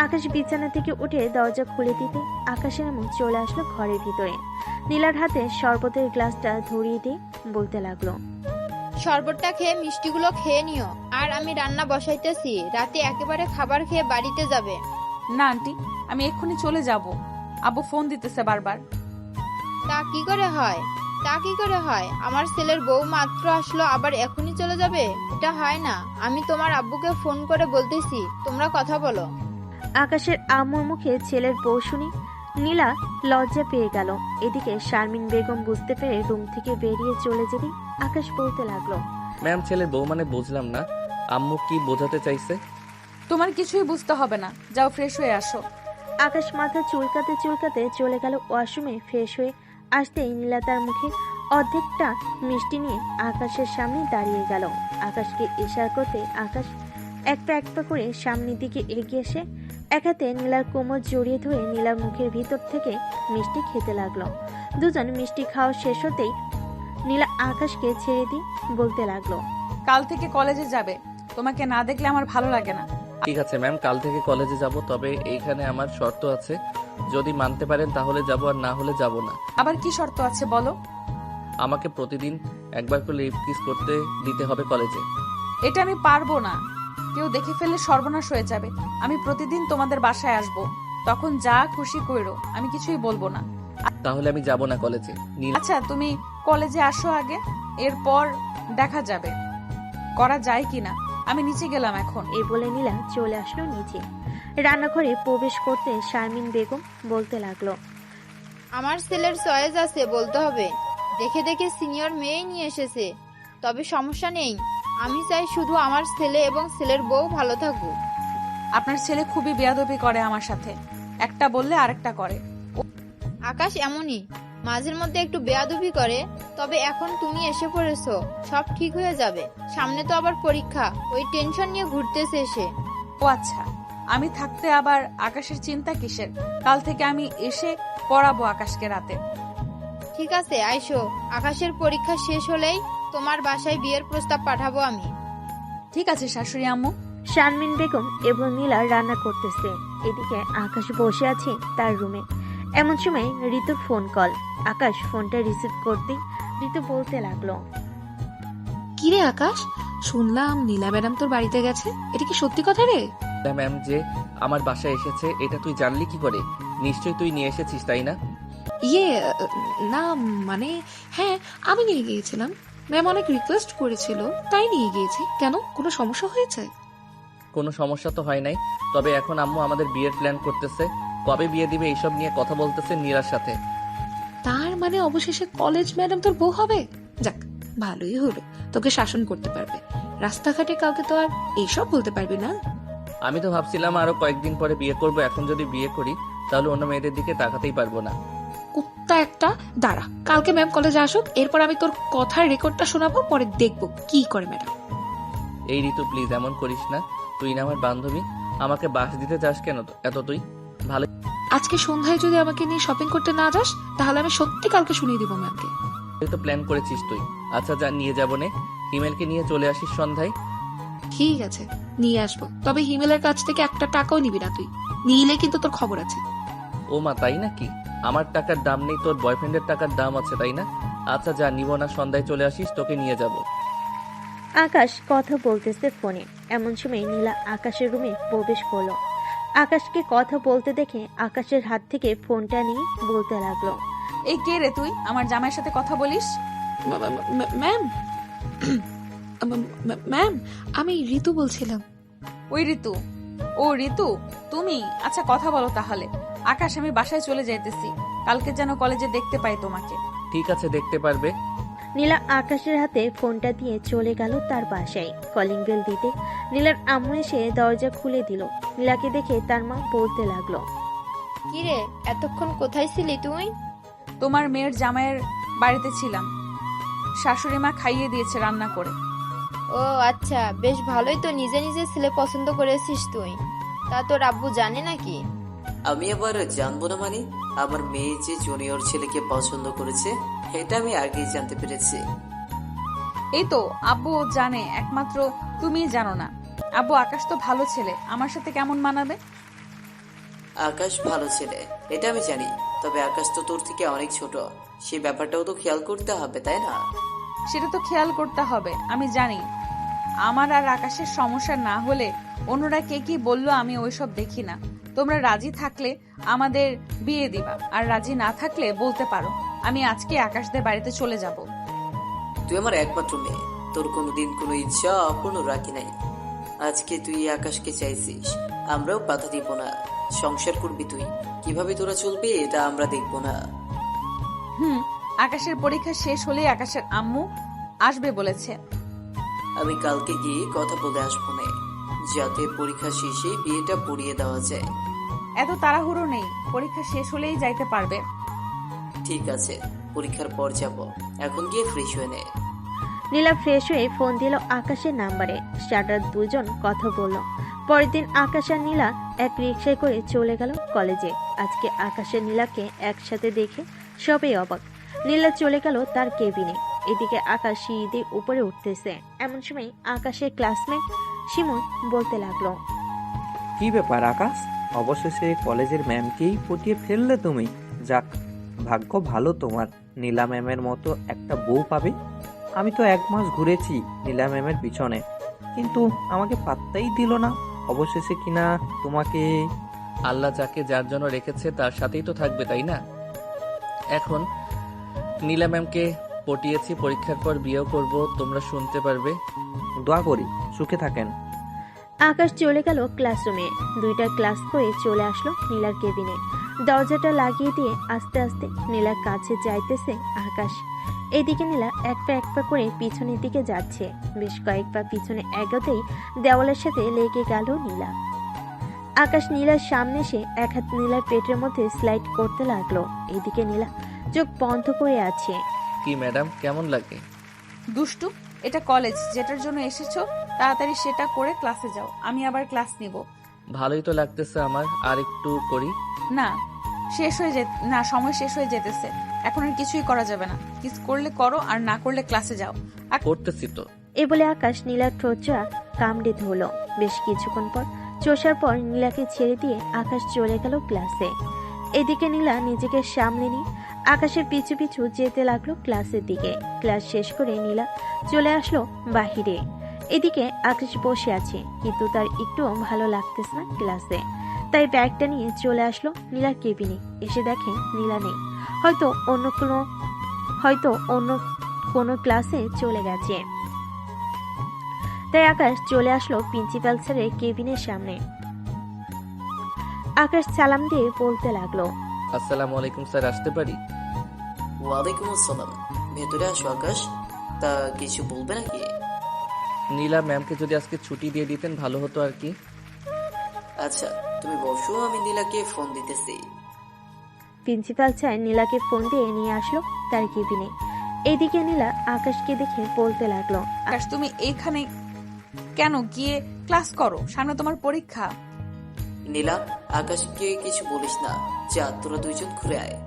আকাশ বিছানা থেকে উঠে দরজা খুলে দিতে আকাশের আম্মু চলে আসলো ঘরের ভিতরে। নীলার হাতে শরবতের গ্লাসটা ধরিয়ে দিয়ে বলতে লাগলো, শরবতটা খেয়ে মিষ্টিগুলো খেয়ে নিও। আর আমি রান্না বসাইতেছি, রাতে একেবারে খাবার খেয়ে বাড়িতে যাবে। না আন্টি, আমি এক্ষুনি চলে যাব। আব্বু ফোন দিতেছে বারবার। তা কি করে হয়? আমার ছেলের বউ মাত্র আসলো, আবার এখনই চলে যাবে? এটা হয় না। আমি তোমার আব্বুকে ফোন করে বলতেছি, তোমরা কথা বলো। আকাশের আম্মুর মুখে ছেলের বউ শুনি নীলা লজ্জা পেয়ে গেল। এদিকে শারমিন বেগম বুঝতে পেরে রুম থেকে বেরিয়ে চলে যেতেই আকাশ বলতে লাগলো, ম্যাম, ছেলের বউ মানে বুঝলাম না। আম্মু কি বোঝাতে চাইছে? তোমার কিছুই বুঝতে হবে না, যাও ফ্রেশ হয়ে আসো। আকাশ মাথা চুলকাতে চুলকাতে চলে গেল ওয়াশরুমে। ফ্রেশ হয়ে আসতেই নীলা তার মুখে অর্ধেকটা মিষ্টি নিয়ে আকাশের সামনে দাঁড়িয়ে গেল। আকাশকে ইশারা করতে আকাশ এক পা করে সামনের দিকে এগিয়ে এসে এক হাতে নীলার কোমর জড়িয়ে ধরে নীলার মুখের ভিতর থেকে মিষ্টি খেতে লাগলো। দুজন মিষ্টি খাওয়া শেষ হতেই নীলা আকাশকে ছেড়ে দিয়ে বলতে লাগলো, কাল থেকে কলেজে যাবে। তোমাকে না দেখলে আমার ভালো লাগে না। ঠিক আছে ম্যাম, কাল থেকে কলেজে যাব, তবে এইখানে আমার শর্ত আছে। যদি মানতে পারেন তাহলে যাব, আর না হলে যাব না। আবার কি শর্ত আছে বলো? আমাকে প্রতিদিন একবার করে লিপ কিস করতে দিতে হবে কলেজে। এটা আমি পারবো না। কেউ দেখে ফেললে সর্বনাশ হয়ে যাবে। আমি প্রতিদিন তোমাদের বাসায় আসব, তখন যা খুশি কইরো, আমি কিছুই বলবো না। তাহলে আমি যাব না কলেজে। আচ্ছা, তুমি কলেজে আসো আগে, এরপর দেখা যাবে করা যায় কিনা। আমি নিচে গেলাম এখন। এই বলে নীলা চলে আসলো নিচে। রান্নাঘরে প্রবেশ করতে শারমিন বেগম বলতে লাগলো, আমার ছেলের চয়েস আছে, বলতে হবে। দেখে দেখে সিনিয়র মেয়ে নিয়ে এসেছে, তবে সমস্যা নেই। আমি চাই শুধু আমার ছেলে এবং ছেলের বউ ভালো থাকুক। আপনার ছেলে খুবই বেয়াদবি করে আমার সাথে, একটা বললে আরেকটা করে। আকাশ এমনই, মাঝের মধ্যে একটু বেয়াদবি করে। তবে এখন তুমি এসে পড়েছো, সব ঠিক হয়ে যাবে। সামনে তো আবার পরীক্ষা, ওই টেনশন নিয়ে ঘুরতেছে সে। ও আচ্ছা, আমি থাকতে আবার আকাশের চিন্তা কিসের? কাল থেকে আমি এসে পড়াবো আকাশকে রাতে। ঠিক আছে, আইসো। আকাশের পরীক্ষা শেষ হলেই তোমার বাসায় বিয়ের প্রস্তাব পাঠাবো আমি। ঠিক আছে শাশুড়ি আম্মু। শারমিন বেগম এবং নীলা রান্না করতেছে। এদিকে আকাশ বসে আছে তার রুমে। এমন সময় ঋতুর ফোন কল। আকাশ ফোনটা রিসিভ করতেই ঋতু বলতে লাগলো, কিরে আকাশ, শুনলাম নীলা ম্যাডাম তোর বাড়িতে গেছে, এটা কি সত্যি কথা রে? ম্যাম যে আমার বাসায় এসেছে এটা তুই জানলি কি করে? নিশ্চয়ই তুই নিয়ে এসেছিস, তাই না? ইয়ে না, মানে হ্যাঁ, আমি নিয়ে গিয়েছিলাম। ম্যাম অনেক রিকোয়েস্ট করেছিল, তাই নিয়ে গিয়েছি। কেন, কোনো সমস্যা হয়েছে? কোনো সমস্যা তো হয় নাই, তবে এখন আম্মু আমাদের বিয়ের প্ল্যান করতেছে। কবে বিয়ে দিবে এইসব নিয়ে কথা বলতেছে নীলার সাথে। তার মানে অবশেষে কলেজ ম্যাডাম তোর বউ হবে? যাক, ভালোই হলো, তোকে শাসন করতে পারবে। রাস্তাঘাটে কাউকে তো আর এইসব বলতে পারবি না। আমি তো ভাবছিলাম আরো কয়েকদিন পরে বিয়ে করব। এখন যদি বিয়ে করি তাহলে অন্য মেয়েদের দিকে তাকাতেই পারবো না। কুত্তা একটা, দাঁড়া, কালকে ম্যাম কলেজে আসুক, এরপর আমি তোর কথার রেকর্ডটা শোনাবো, পরে দেখবো কি করে ম্যাডাম। এই ঋতু প্লিজ এমন করিস না। তুই না আমার বান্ধবী, আমাকে বাস দিতে চাস কেন এত তুই? ভালো আজকে সন্ধ্যায় যদি আমাকে নিয়ে শপিং করতে না যাস তাহলে আমি সত্যি কালকে শুনিয়ে দিব ম্যামকে। তো প্ল্যান করেছিস তুই। আচ্ছা যা, নিয়ে যাবো নে। হিমেলকে নিয়ে চলে আসিস সন্ধ্যায়। ঠিক আছে, নিয়ে আসবো, তবে হিমেলের কাছ থেকে একটা টাকাও নিবি না তুই। নিলে কিন্তু তোর খবর আছে। ও মা, তাই নাকি? আমার টাকার দাম নেই, তোর বয়ফ্রেন্ডের টাকার দাম আছে তাই না? আচ্ছা যা, নিব না, সন্ধ্যায় চলে আসিস, তোকে নিয়ে যাব। আকাশ কথা বলতেছে ফোনে। এমন সময় নীলা আকাশের রুমে প্রবেশ করলো। আকাশকে কথা বলতে দেখে আকাশের হাত থেকে ফোনটা নিয়ে বলতে লাগলো, এই কে রে তুই? আমার জামাইয়ের সাথে কথা বলিস? ম্যাম ম্যাম, আমি ঋতু বলছিলাম। ওই ঋতু? ও ঋতু, তুমি? আচ্ছা কথা বলো তাহলে। আকাশ, আমি বাসায় চলে যাইতেছি, কালকে যেন কলেজে দেখতে পাই তোমাকে। ঠিক আছে, দেখতে পারবে। নীলা আকাশের হাতে ফোনটা দিয়ে চলে গেল তার বাসায়। কলিং বেল দিতে নীলার আম্মু এসে দরজা খুলে দিল। নীলাকে দেখে তার মা বলতে লাগলো, কিরে এতক্ষণ কোথায় ছিলি তুই? তোমার মেয়ের জামাইয়ের বাড়িতে ছিলাম, শাশুড়ি মা খাইয়ে দিয়েছে রান্না করে। ও আচ্ছা, বেশ ভালোই তো, নিজে নিজে ছেলে পছন্দ করেছিস তুই। তা তোর আব্বু জানে নাকি? আমি আবার জানবো না মানে? আমার মেয়ে যে জুনিয়র ছেলেকে পছন্দ করেছে এটা আমি আগেই জানতে পেরেছি। এই তো আব্বু জানে, একমাত্র তুমিই জানো না। আব্বু, আকাশ তো ভালো ছেলে, আমার সাথে কেমন মানাবে? আকাশ ভালো ছেলে এটা আমি জানি, তবে আকাশ তো তোর থেকে অনেক ছোট, সেই ব্যাপারটাও তো খেয়াল করতে হবে তাই না? সেটা তো খেয়াল করতে হবে, আমি জানি। আমার আর আকাশের সমস্যা না হলে অন্যরা কে কি বললো আমি ওইসব দেখি না। তোমরা রাজি থাকলে আমাদের বিয়ে দিবা, আর রাজি না থাকলে বলতে পারো, আমি আজকে আকাশদের বাড়িতে চলে যাব। তুই আমার একমাত্র মেয়ে, তোর কোনোদিন কোনো ইচ্ছা অপূর্ণ রাখি নাই। আজকে তুই আকাশকে চাইছিস, আমরাও বাধা দিব না। সংসার করবি তুই, কিভাবে তোরা চলবি এটা আমরা দেখবো না। আকাশের পরীক্ষা শেষ হলে আকাশের আম্মু আসবে বলেছে। আমি কালকে গিয়ে কথা বলে আসবো না, যাতে পরীক্ষা শেষে বিয়েটা পড়িয়ে দেওয়া যায়। এত তাড়াহুড়ো নেই, পরীক্ষা শেষ হলেই যাইতে পারবে। ঠিক আছে, পরীক্ষার পর যাব, এখন গিয়ে ফ্রেশ হয়ে নে। নীলা ফ্রেশ হয়ে ফোন দিল আকাশের নাম্বারে। স্টার্টার দুজন কথা বলল। পরের দিন আকাশ আর নীলা এক রিকশায় করে চলে গেল কলেজে। আজকে আকাশ আর নীলাকে একসাথে দেখে সবাই অবাক। নীলা চলে গেল তার কেবিনে। এদিকে আকাশ সিঁড়ি দিয়ে উপরে উঠতেছে। এমন সময় আকাশের ক্লাসমেট শিমুল বলতে লাগলো, কি ব্যাপার আকাশ, অবশেষে কলেজের ম্যামকেই পটিয়ে ফেললে তুমি। যাক, ভাগ্য ভালো তোমার, নীলা ম্যামের মতো একটা বউ পাবে। আমি তো 1 মাস ঘুরেছি নীলা ম্যামের পিছনে, কিন্তু আমাকে পাত্তাই দিল না। অবশেষে কিনা তোমাকে। আল্লাহ যাকে যার জন্য রেখেছে তার সাথেই তো থাকবে তাই না? এখন নীলা ম্যামকে পটিয়েছি, পরীক্ষার পর বিয়েও করব, তোমরা শুনতে পারবে। দোয়া করি সুখে থাকেন। আকাশ চলে গেল ক্লাসরুমে। 2টা ক্লাস করে চলে আসলো নীলার কেবিনে। দরজাটা লাগিয়ে দিয়ে আস্তে আস্তে নীলার কাছে যাইতেছে আকাশ। এদিকে নীলা এক পা করে পিছনের দিকে যাচ্ছে। বেশ কয়েক পা পিছনে এগোতেই দেওয়ালের সাথে লেগে গেল নীলা। আকাশ নীলার সামনে এসে এক হাত নীলার পেটের মধ্যে স্লাইড করতে লাগলো। এদিকে নীলা চোখ বন্ধ করে আছে। কি ম্যাডাম, কেমন লাগে? দুষ্টু, এটা কলেজ, যেটার জন্য এসেছো তাড়াতাড়ি সেটা করে ক্লাসে যাও, আমি আবার ক্লাস নিব। ভালোই তো লাগতেছে আমার, আর একটু করি। না, সময় শেষ হয়ে যেতেছে, এখন আর কিছুই করা যাবে না। কিস করলে করো, আর না করলে ক্লাসে যাও। করতেছি তো। এ বলে আকাশ নীলার ঠোঁটটা কামড়ে ধরলো। বেশ কিছুক্ষণ পর চোষার পর নীলাকে ছেড়ে দিয়ে আকাশ চলে গেল ক্লাসে। এদিকে নীলা নিজেকে সামলে নিয়ে আকাশের পিছু পিছু যেতে লাগলো ক্লাসের দিকে। ক্লাস শেষ করে নীলা চলে আসলো বাহিরে। এদিকে আকাশ বসে আছে, কিন্তু তার একটুও ভালো লাগতেছে না ক্লাসে। তাই ব্যাগটা নিয়ে চলে আসলো নীলার কেবিনে। এসে দেখে নীলা নেই, হয়তো অন্য কোনো ক্লাসে চলে গেছে। তাই আকাশ চলে আসলো প্রিন্সিপাল স্যারের কেবিনের সামনে। আকাশ সালাম দিয়ে বলতে লাগলো, আসসালামু আলাইকুম স্যার, আসতে পারি? ওয়ালাইকুম আসসালাম, ভেতরে আসো আকাশ। তা কিছু বলবে নাকি? নীলা ম্যামকে যদি আজকে ছুটি দিয়ে দিতেন ভালো হতো আর কি। আচ্ছা তুমি বসো, আমি নীলাকে ফোন দিতেছি। প্রিন্সিপাল স্যার নীলাকে ফোন দিয়ে নিয়ে আসলো তার কেবিনে। এদিকে নীলা আকাশকে দেখে বলতে লাগলো, আকাশ, তুমি এইখানে কেন? গিয়ে ক্লাস করো, সামনে তোমার পরীক্ষা। নীলা, আকাশকে কিছু বলিস না। যা, তোরা দুইজন ঘুরে আয়।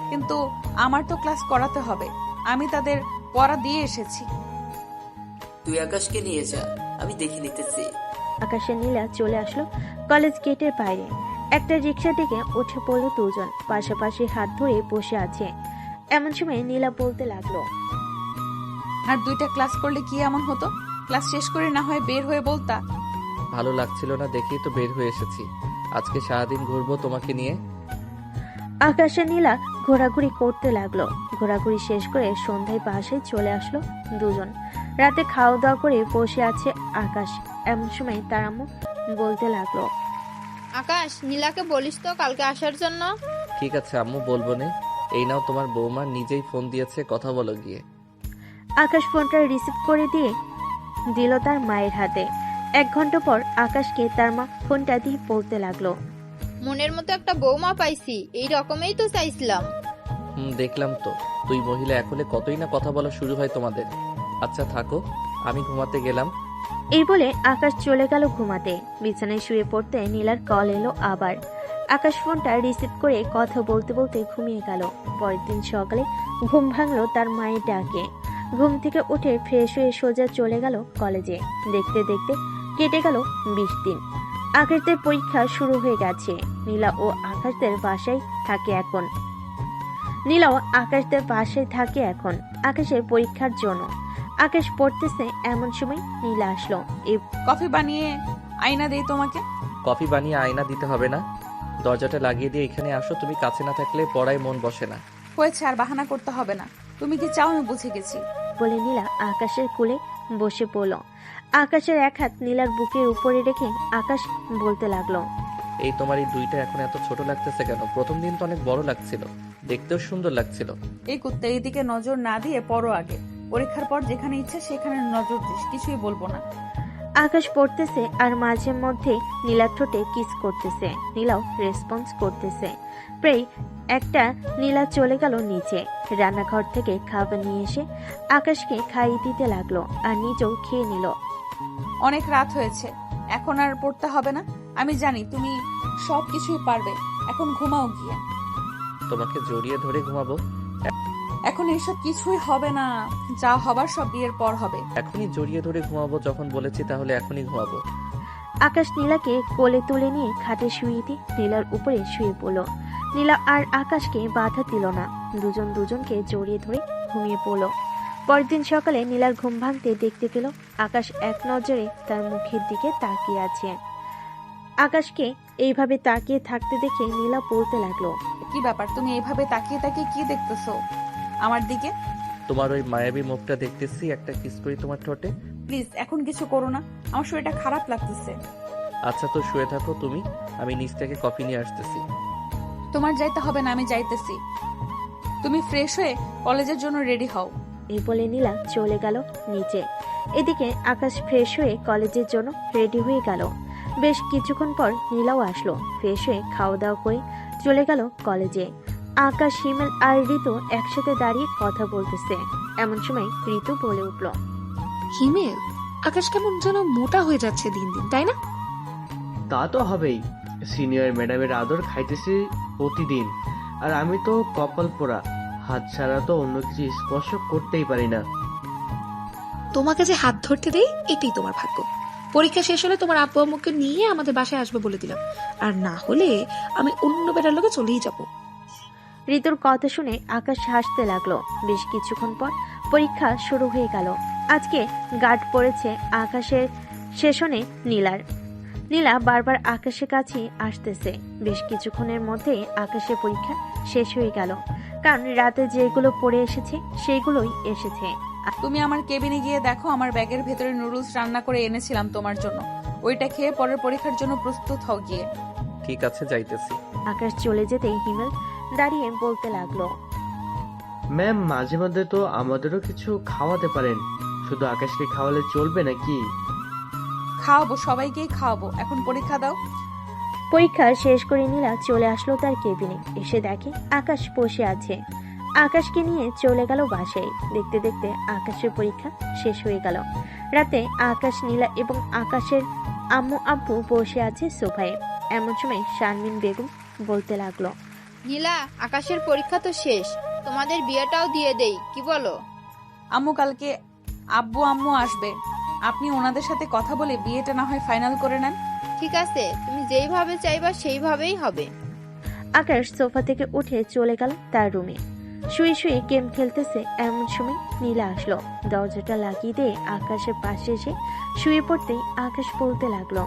কিন্তু আমার তো ক্লাস করাতে হবে, আমি তাদের পড়া দিয়ে এসেছি। তুই আকাশকে নিয়ে যা, আমি দেখে নিতেছি। আকাশের নীলা চলে আসলো কলেজ গেটের বাইরে। একটা রিক্সা থেকে উঠে পড়লো দুজন, পাশাপাশি হাত ধরে বসে আছে। এমন সময় নীলা বলতে লাগলো, আর 2টা ক্লাস করলে কি এমন হতো? ক্লাস শেষ করে না হয় বের হয়ে বলতা। ভালো লাগছিল না দেখেই তো বের হয়ে এসেছি। আজকে সারাদিন ঘুরবো তোমাকে নিয়ে। আকাশের নীলা ঘোরাঘুরি করতে লাগলো। ঘোরাঘুরি শেষ করে সন্ধ্যায় বাসায় চলে আসলো দুজন। রাতে খাওয়া দাওয়া করে বসে আছে আকাশ। এমন সময় তার আম্মু বলতে লাগলো, আকাশ, নীলাকে বলিস তো কালকে আসার জন্য। ঠিক আছে আম্মু, বলবো নে। এই নাও, তোমার বৌমা নিজেই ফোন দিয়েছে, কথা বলো গিয়ে। আকাশ ফোনটা রিসিভ করে দিয়ে দিল তার মায়ের হাতে। 1 ঘন্টা পর আকাশকে তার মা ফোনটা দিয়ে বলতে লাগলো, মনের মতো একটা বৌমা পাইছি, এই রকমই তো চাইছিলাম। দেখলাম তো, তুই মহিলা এখন কতই না কথা বলা শুরু হয় তোমাদের। আচ্ছা থাকো, আমি ঘুমাতে গেলাম। এই বলে আকাশ চলে গেল ঘুমাতে। বিছানায় শুয়ে পড়তে নীলার কল এলো আবার। আকাশ ফোনটা রিসিভ করে কথা বলতে বলতে ঘুমিয়ে গেল। পরের দিন সকালে ঘুম ভাঙলো তার মায়ের ডাকে। ঘুম থেকে উঠে ফ্রেশ হয়ে সোজা চলে গেল কলেজে। দেখতে দেখতে কেটে গেল 20 দিন। আকাশদের পরীক্ষা শুরু হয়ে গেছে। নীলা ও আকাশদের বাসায় থাকে এখন। নীলাও আকাশদের বাসায় থাকে এখন আকাশের পরীক্ষার জন্য। আকাশ পড়তেছে, এমন সময় নীলা আসলো। এই কফি বানিয়ে আয়না দেই তোমাকে। কফি বানিয়ে আয়না দিতে হবে না, দরজাটা লাগিয়ে দিয়ে এখানে আসো। তুমি কাছে না থাকলে পড়ায় মন বসে না। হয়েছে, আর বাহানা করতে হবে না। তুমি কি চাও আমি বুঝে গেছি। বলে নীলা আকাশের কোলে বসে পড়ল। আকাশের এক হাত নীলার বুকের উপরে রেখে আকাশ বলতে লাগলো, এই তোমার এই দুইটা এখন এত ছোট লাগতেছে কেন? প্রথম দিন তো অনেক বড় লাগছিল, দেখতেও সুন্দর লাগছিল। এই কুত্তা, এইদিকে নজর না দিয়ে পড়ো আগে। পরীক্ষার পর যেখানে ইচ্ছা সেখানে নজর দিস, কিছুই বলবো না। আকাশ পড়তেছে আর মাঝে মধ্যে নীলার ঠোঁটে কিস করতেছে। নীলাও রেসপন্স করতেছে। প্রায় একটা নীলা চলে গেল নিচে। রান্নাঘর থেকে খাবার নিয়ে এসে আকাশকে খাইয়ে দিতে লাগলো আর নিজেও খেয়ে নিল। অনেক রাত হয়েছে, এখন আর পড়তে হবে না। আমি জানি তুমি সব কিছুই পারবে। এখন ঘুমাও গিয়ে। তোমাকে জড়িয়ে ধরে ঘুমাবো? এখন এইসব কিছুই হবে না, যা হবার সব বিয়ের পর হবে। এখনই জড়িয়ে ধরে ঘুমাবো যখন বলেছি, তাহলে এখনই ঘুমাবো। আকাশ নীলাকে কোলে তুলে নিয়ে খাটে শুয়ে দিয়ে নীলার উপরে শুয়ে পড়ল। নীলা আর আকাশকে বাধা দিল না, দুজন দুজনকে জড়িয়ে ধরে ঘুমিয়ে পড়ল। পরের দিন সকালে নীলার ঘুম ভাঙতে দেখতে পেল আকাশ এক নজরে তার মুখের দিকে তাকিয়ে আছে। আকাশকে এইভাবে তাকিয়ে থাকতে দেখে নীলা বলতে লাগলো, কি ব্যাপার, তুমি এইভাবে তাকিয়ে তাকিয়ে কি দেখতেছো আমার দিকে? তোমার ওই মায়াবী মুখটা দেখতেছি, একটা কিস করি তোমার ঠোঁটে। প্লিজ এখন কিছু করো না, আমার শরীরটা খারাপ লাগতেছে। আচ্ছা তো শুয়ে থাকো তুমি, আমি নিচ থেকে কফি নিয়ে আসতেছি। তোমার যাইতে হবে না, আমি যাইতেছি। তুমি ফ্রেশ হয়ে কলেজের জন্য রেডি হও। এই বলে নীলা চলে গেল নিচে। এদিকে আকাশ ফ্রেশ হয়ে কলেজের জন্য রেডি হয়ে গেল। বেশ কিছুক্ষণ পর নীলাও আসলো। ফ্রেশ হয়ে খাওয়া দাওয়া করে চলে গেল কলেজে। আকাশ, হিমেল আর ঋতু একসাথে দাঁড়িয়ে কথা বলতেছে। এমন সময় ঋতু বলে উঠল, হিমেল, আকাশ কেমন যেন মোটা হয়ে যাচ্ছে দিন দিন, তাই না? তা তো হবেই। সিনিয়র ম্যাডামের আদর খাইতেছি প্রতিদিন, আর আমি তো কপাল পোড়া, হাত ছাড়া তো অন্য কিছু স্পর্শ করতেই পারি না। তোমাকে যে হাত ধরতে দেই, এটাই তোমার ভাগ্য। পরীক্ষা শেষ হলে তোমার আব্বু আম্মুকে নিয়ে আমাদের বাসায় আসবে বলে দিলাম, আর না হলে আমি অন্য বেটার লোকে চলেই যাব। ঋতুর কথা শুনে আকাশ হাসতে লাগলো। বেশ কিছুক্ষণ পর পরীক্ষা শুরু হয়ে গেল। আজকে গার্ড পড়েছে আকাশের সেশনে নীলার। নীলা বারবার আকাশের কাছে আসতেছে। বেশ কিছুক্ষণের মধ্যে আকাশের পরীক্ষা শেষ হয়ে গেল, কারণ রাতে যেগুলো পড়ে এসেছে সেগুলোই এসেছে। তুমি আমার কেবিনে গিয়ে দেখো, আমার ব্যাগের ভেতরে নুডলস রান্না করে এনেছিলাম তোমার জন্য। ওইটা খেয়ে পরের পরীক্ষার জন্য প্রস্তুত হও গিয়ে। ঠিক আছে, যাইতেছি। আকাশ চলে যেতে হিমেল দাঁড়িয়ে বলতে লাগলো, ম্যাম মাঝে মধ্যে তো আমাদেরও কিছু খাওয়াতে পারেন, শুধু আকাশকে খাওয়ালে চলবে নাকি? খাওয়াবো, সবাইকেই খাওয়াবো। এখন পরীক্ষা দাও। পরীক্ষা শেষ করে নীলা চলে আসলো তার কেবিনে। এসে দেখে আকাশ বসে আছে। আকাশকে নিয়ে চলে গেল বাসায়। দেখতে দেখতে আকাশের পরীক্ষা শেষ হয়ে গেল। রাতে আকাশ, নীলা এবং আকাশের আম্মু আব্বু বসে আছে সোফায়। এমন সময় শারমিন বেগম বলতে লাগলো, নীলা, আকাশের পরীক্ষা তো শেষ, তোমাদের বিয়েটাও দিয়ে দেই, কি বলো? আম্মু কালকে আব্বু আম্মু আসবে, আপনি ওনাদের সাথে কথা বলে বিয়েটা না হয় ফাইনাল করে নেন। ঠিক আছে, তুমি যেইভাবে চাইবা সেইভাবেই হবে। আকাশ সোফা থেকে উঠে চলে গেল তার রুমে। শুয়ে শুয়ে গেম খেলতেছে। এমন সময় নীলা আসলো। দরজাটা লাগিয়ে দিয়ে আকাশের পাশে এসে শুয়ে পড়তেই আকাশ বলতে লাগলো,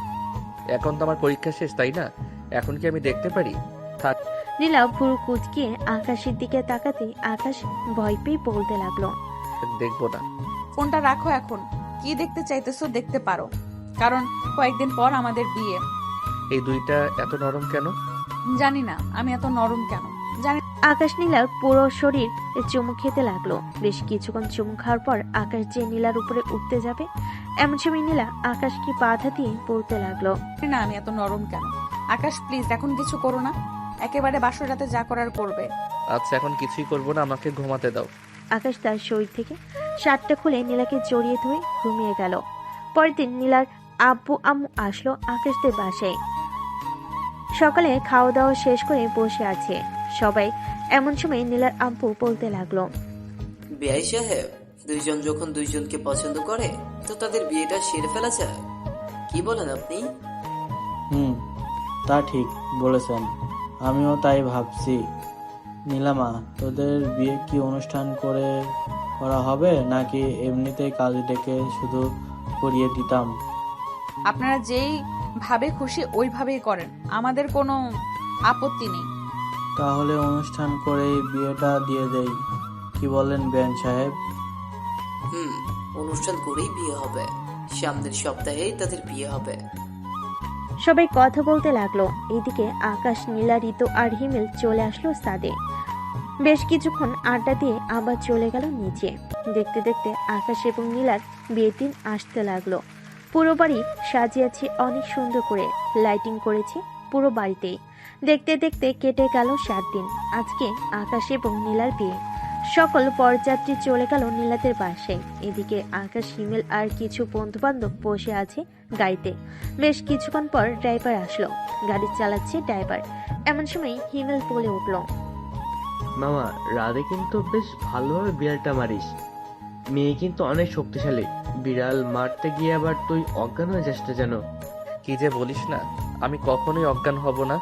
এখন তো আমার পরীক্ষা শেষ, তাই না? এখন কি আমি দেখতে পারি? থাক। নীলা ভুরু কুচকিয়ে আকাশের দিকে তাকাতেই আকাশ ভয় পেয়ে বলতে লাগলো, দেখবো না। ফোনটা রাখো, এখন কি দেখতে চাইতেছো দেখতে পারো, কারণ কয়েকদিন পর আমাদের বিয়ে। এই দুইটা এত নরম কেন? জানি না আমি এত নরম কেন, জানি। আকাশ নীলার পুরো শরীর চুমু খেতে লাগলো। বেশ কিছুক্ষণ চুমু খাওয়ার পর আকাশ যে নীলার উপরে উঠতে যাবে, এমন সময় নীলা আকাশকে বাধা দিয়ে বলতে লাগলো, না আমি এত নরম কেন। আকাশ প্লিজ এখন কিছু করো না, একেবারে বাসর রাতে যা করার করবে। আচ্ছা, এখন কিছুই করবো না, আমাকে ঘুমাতে দাও। আকাশ তার শরীর থেকে শার্টটা খুলে নীলাকে জড়িয়ে ধরে ঘুমিয়ে গেল। পরের দিন নীলার আব্বু আম্মু আসলো আকাশদের বাসায়। সকালে খাওয়া দাওয়া শেষ করে বসে আছে সবাই। এমন সময় নীলার আব্বু বলতে লাগলো, বিআই সাহেব, দুইজন যখন দুইজনকে পছন্দ করে তো তাদের বিয়েটা সেরে ফেলা যায়, কি বলেন আপনি? তা ঠিক বলেছেন, আমিও তাই ভাবছি। নীলামা, তোদের বিয়ে কি অনুষ্ঠান করে করা হবে নাকি এমনিতেই কাজ ডেকে শুধু করিয়ে দিতাম? আপনারা যেই ভাবে খুশি ওইভাবেই করেন, আমাদের কোনো আপত্তি নেই। তাহলে অনুষ্ঠান করেই বিয়েটা দিয়ে দেই, কি বলেন বেন সাহেব? অনুষ্ঠান করেই বিয়ে হবে, সামনের সপ্তাহেই তাদের বিয়ে হবে। সবাই কথা বলতে লাগলো। এদিকে আকাশ, নীলা, ঋতু আর হিমেল চলে আসলো ছাদে। বেশ কিছুক্ষণ আড্ডা দিয়ে আবার চলে গেল নিচে। দেখতে দেখতে আকাশ এবং নীলার বিয়ের দিন আসতে লাগলো। পুরো বাড়ি সাজিয়েছে অনেক সুন্দর করে, লাইটিং করেছে পুরো বাড়িতেই। দেখতে দেখতে কেটে গেল 7 দিন। আজকে আকাশ এবং নীলার বিয়ে। সকল পরযাত্রী চলে গেল নীলাদের বাসায়। এদিকে আকাশ, হিমেল আর কিছু বন্ধু বান্ধব বসে আছে গাড়িতে। বেশ কিছুক্ষণ পর ড্রাইভার আসলো। গাড়ি চালাচ্ছে ড্রাইভার। এমন সময় হিমেল বলে উঠল, মামা, রাধে কিন্তু বেশ ভালোভাবে বিড়ালটা মারিস। মেয়ে কিন্তু অনেক শক্তিশালী, বিড়াল মারতে গিয়ে আবার তুই অজ্ঞান হয়ে যাস না যেন। কি যে বলিস না, আমি কখনোই অজ্ঞান হব না।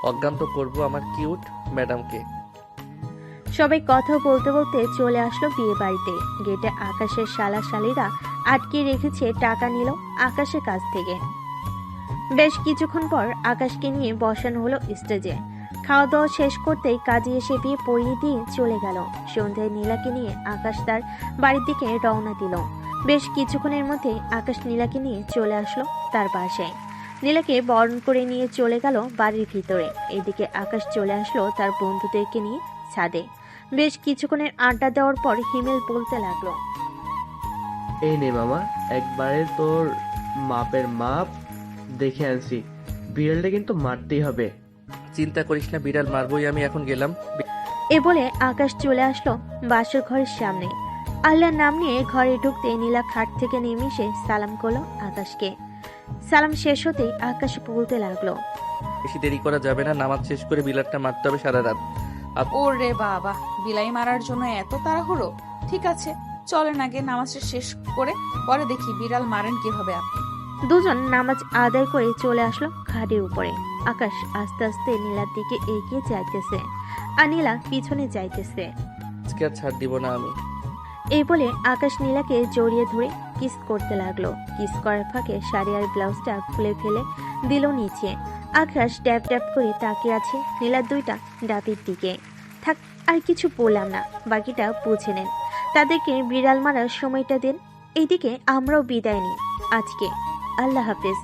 অজ্ঞান তো করবো আমার কিউট ম্যাডামকে। সবাই কথা বলতে বলতে চলে আসলো বিয়ে বাড়িতে। গেটে আকাশের শালা শালিরা আটকে রেখেছে টাকা নিল আকাশের কাছ থেকে। বেশ কিছুক্ষণ পর আকাশকে নিয়ে বসানো হলো স্টেজে। খাওয়া দাওয়া শেষ করতেই কাজে এসে বিয়ে পড়িয়ে দিয়ে চলে গেল। সন্ধ্যায় নীলাকে নিয়ে আকাশ তার বাড়ির দিকে রওনা দিল। বেশ কিছুক্ষণের মধ্যে আকাশ নীলাকে নিয়ে চলে আসলো তার বাসায়। নীলাকে বরণ করে নিয়ে চলে গেল বাড়ির ভিতরে। এদিকে আকাশ চলে আসলো তার বন্ধুদেরকে নিয়ে ছাদে। বেশ কিছুক্ষণের আড্ডা দেওয়ার পর হিমেল বলতে লাগলো, এই নে মামা, একবারে তোর মাপের মাপ দেখে আনছি। বিড়ালটা কিন্তু মারতেই হবে। চিন্তা করিস না, বিড়াল মারবই আমি। এখন গেলাম। এ বলে আকাশ চলে আসলো বাসর ঘরের সামনে। আল্লাহর নাম নিয়ে ঘরে ঢুকতে নীলা খাট থেকে নেমে এসে সালাম করলো আকাশকে। সালাম শেষ হতেই আকাশ বলতে লাগলো, বেশি দেরি করা যাবে না, নামাজ শেষ করে বিড়ালটা মারতে হবে সারা রাত। ওরে বাবা, বিলাই মারার জন্য এত তাড়াহুড়ো? ঠিক আছে, চলেন আগে নামাজটা শেষ করে পরে দেখি বিড়াল মারেন কিভাবে আপনি। দুজন নামাজ আদায় করে চলে আসলো খাটের উপরে। আকাশ আস্তে আস্তে নীলার দিকে এগিয়ে যাইতেছে আর নীলা পিছনে যাইতেছে। আজকে আর ছাড় দিব না আমি। এই বলে আকাশ নীলাকে জড়িয়ে ধরে কিস করতে লাগলো। কিস করার ফাঁকে শাড়ি আর ব্লাউজটা খুলে ফেলে দিল নিচে। আকাশ ট্যাপ ট্যাপ করে তাকিয়ে আছে নীলার দুইটা ডাবের দিকে। থাক, আর কিছু বললাম না, বাকিটা বুঝে নেন। তাদেরকে বিড়াল মারার সময়টা দেন। এইদিকে আমরাও বিদায় নিই আজকে। আল্লাহ হাফেজ।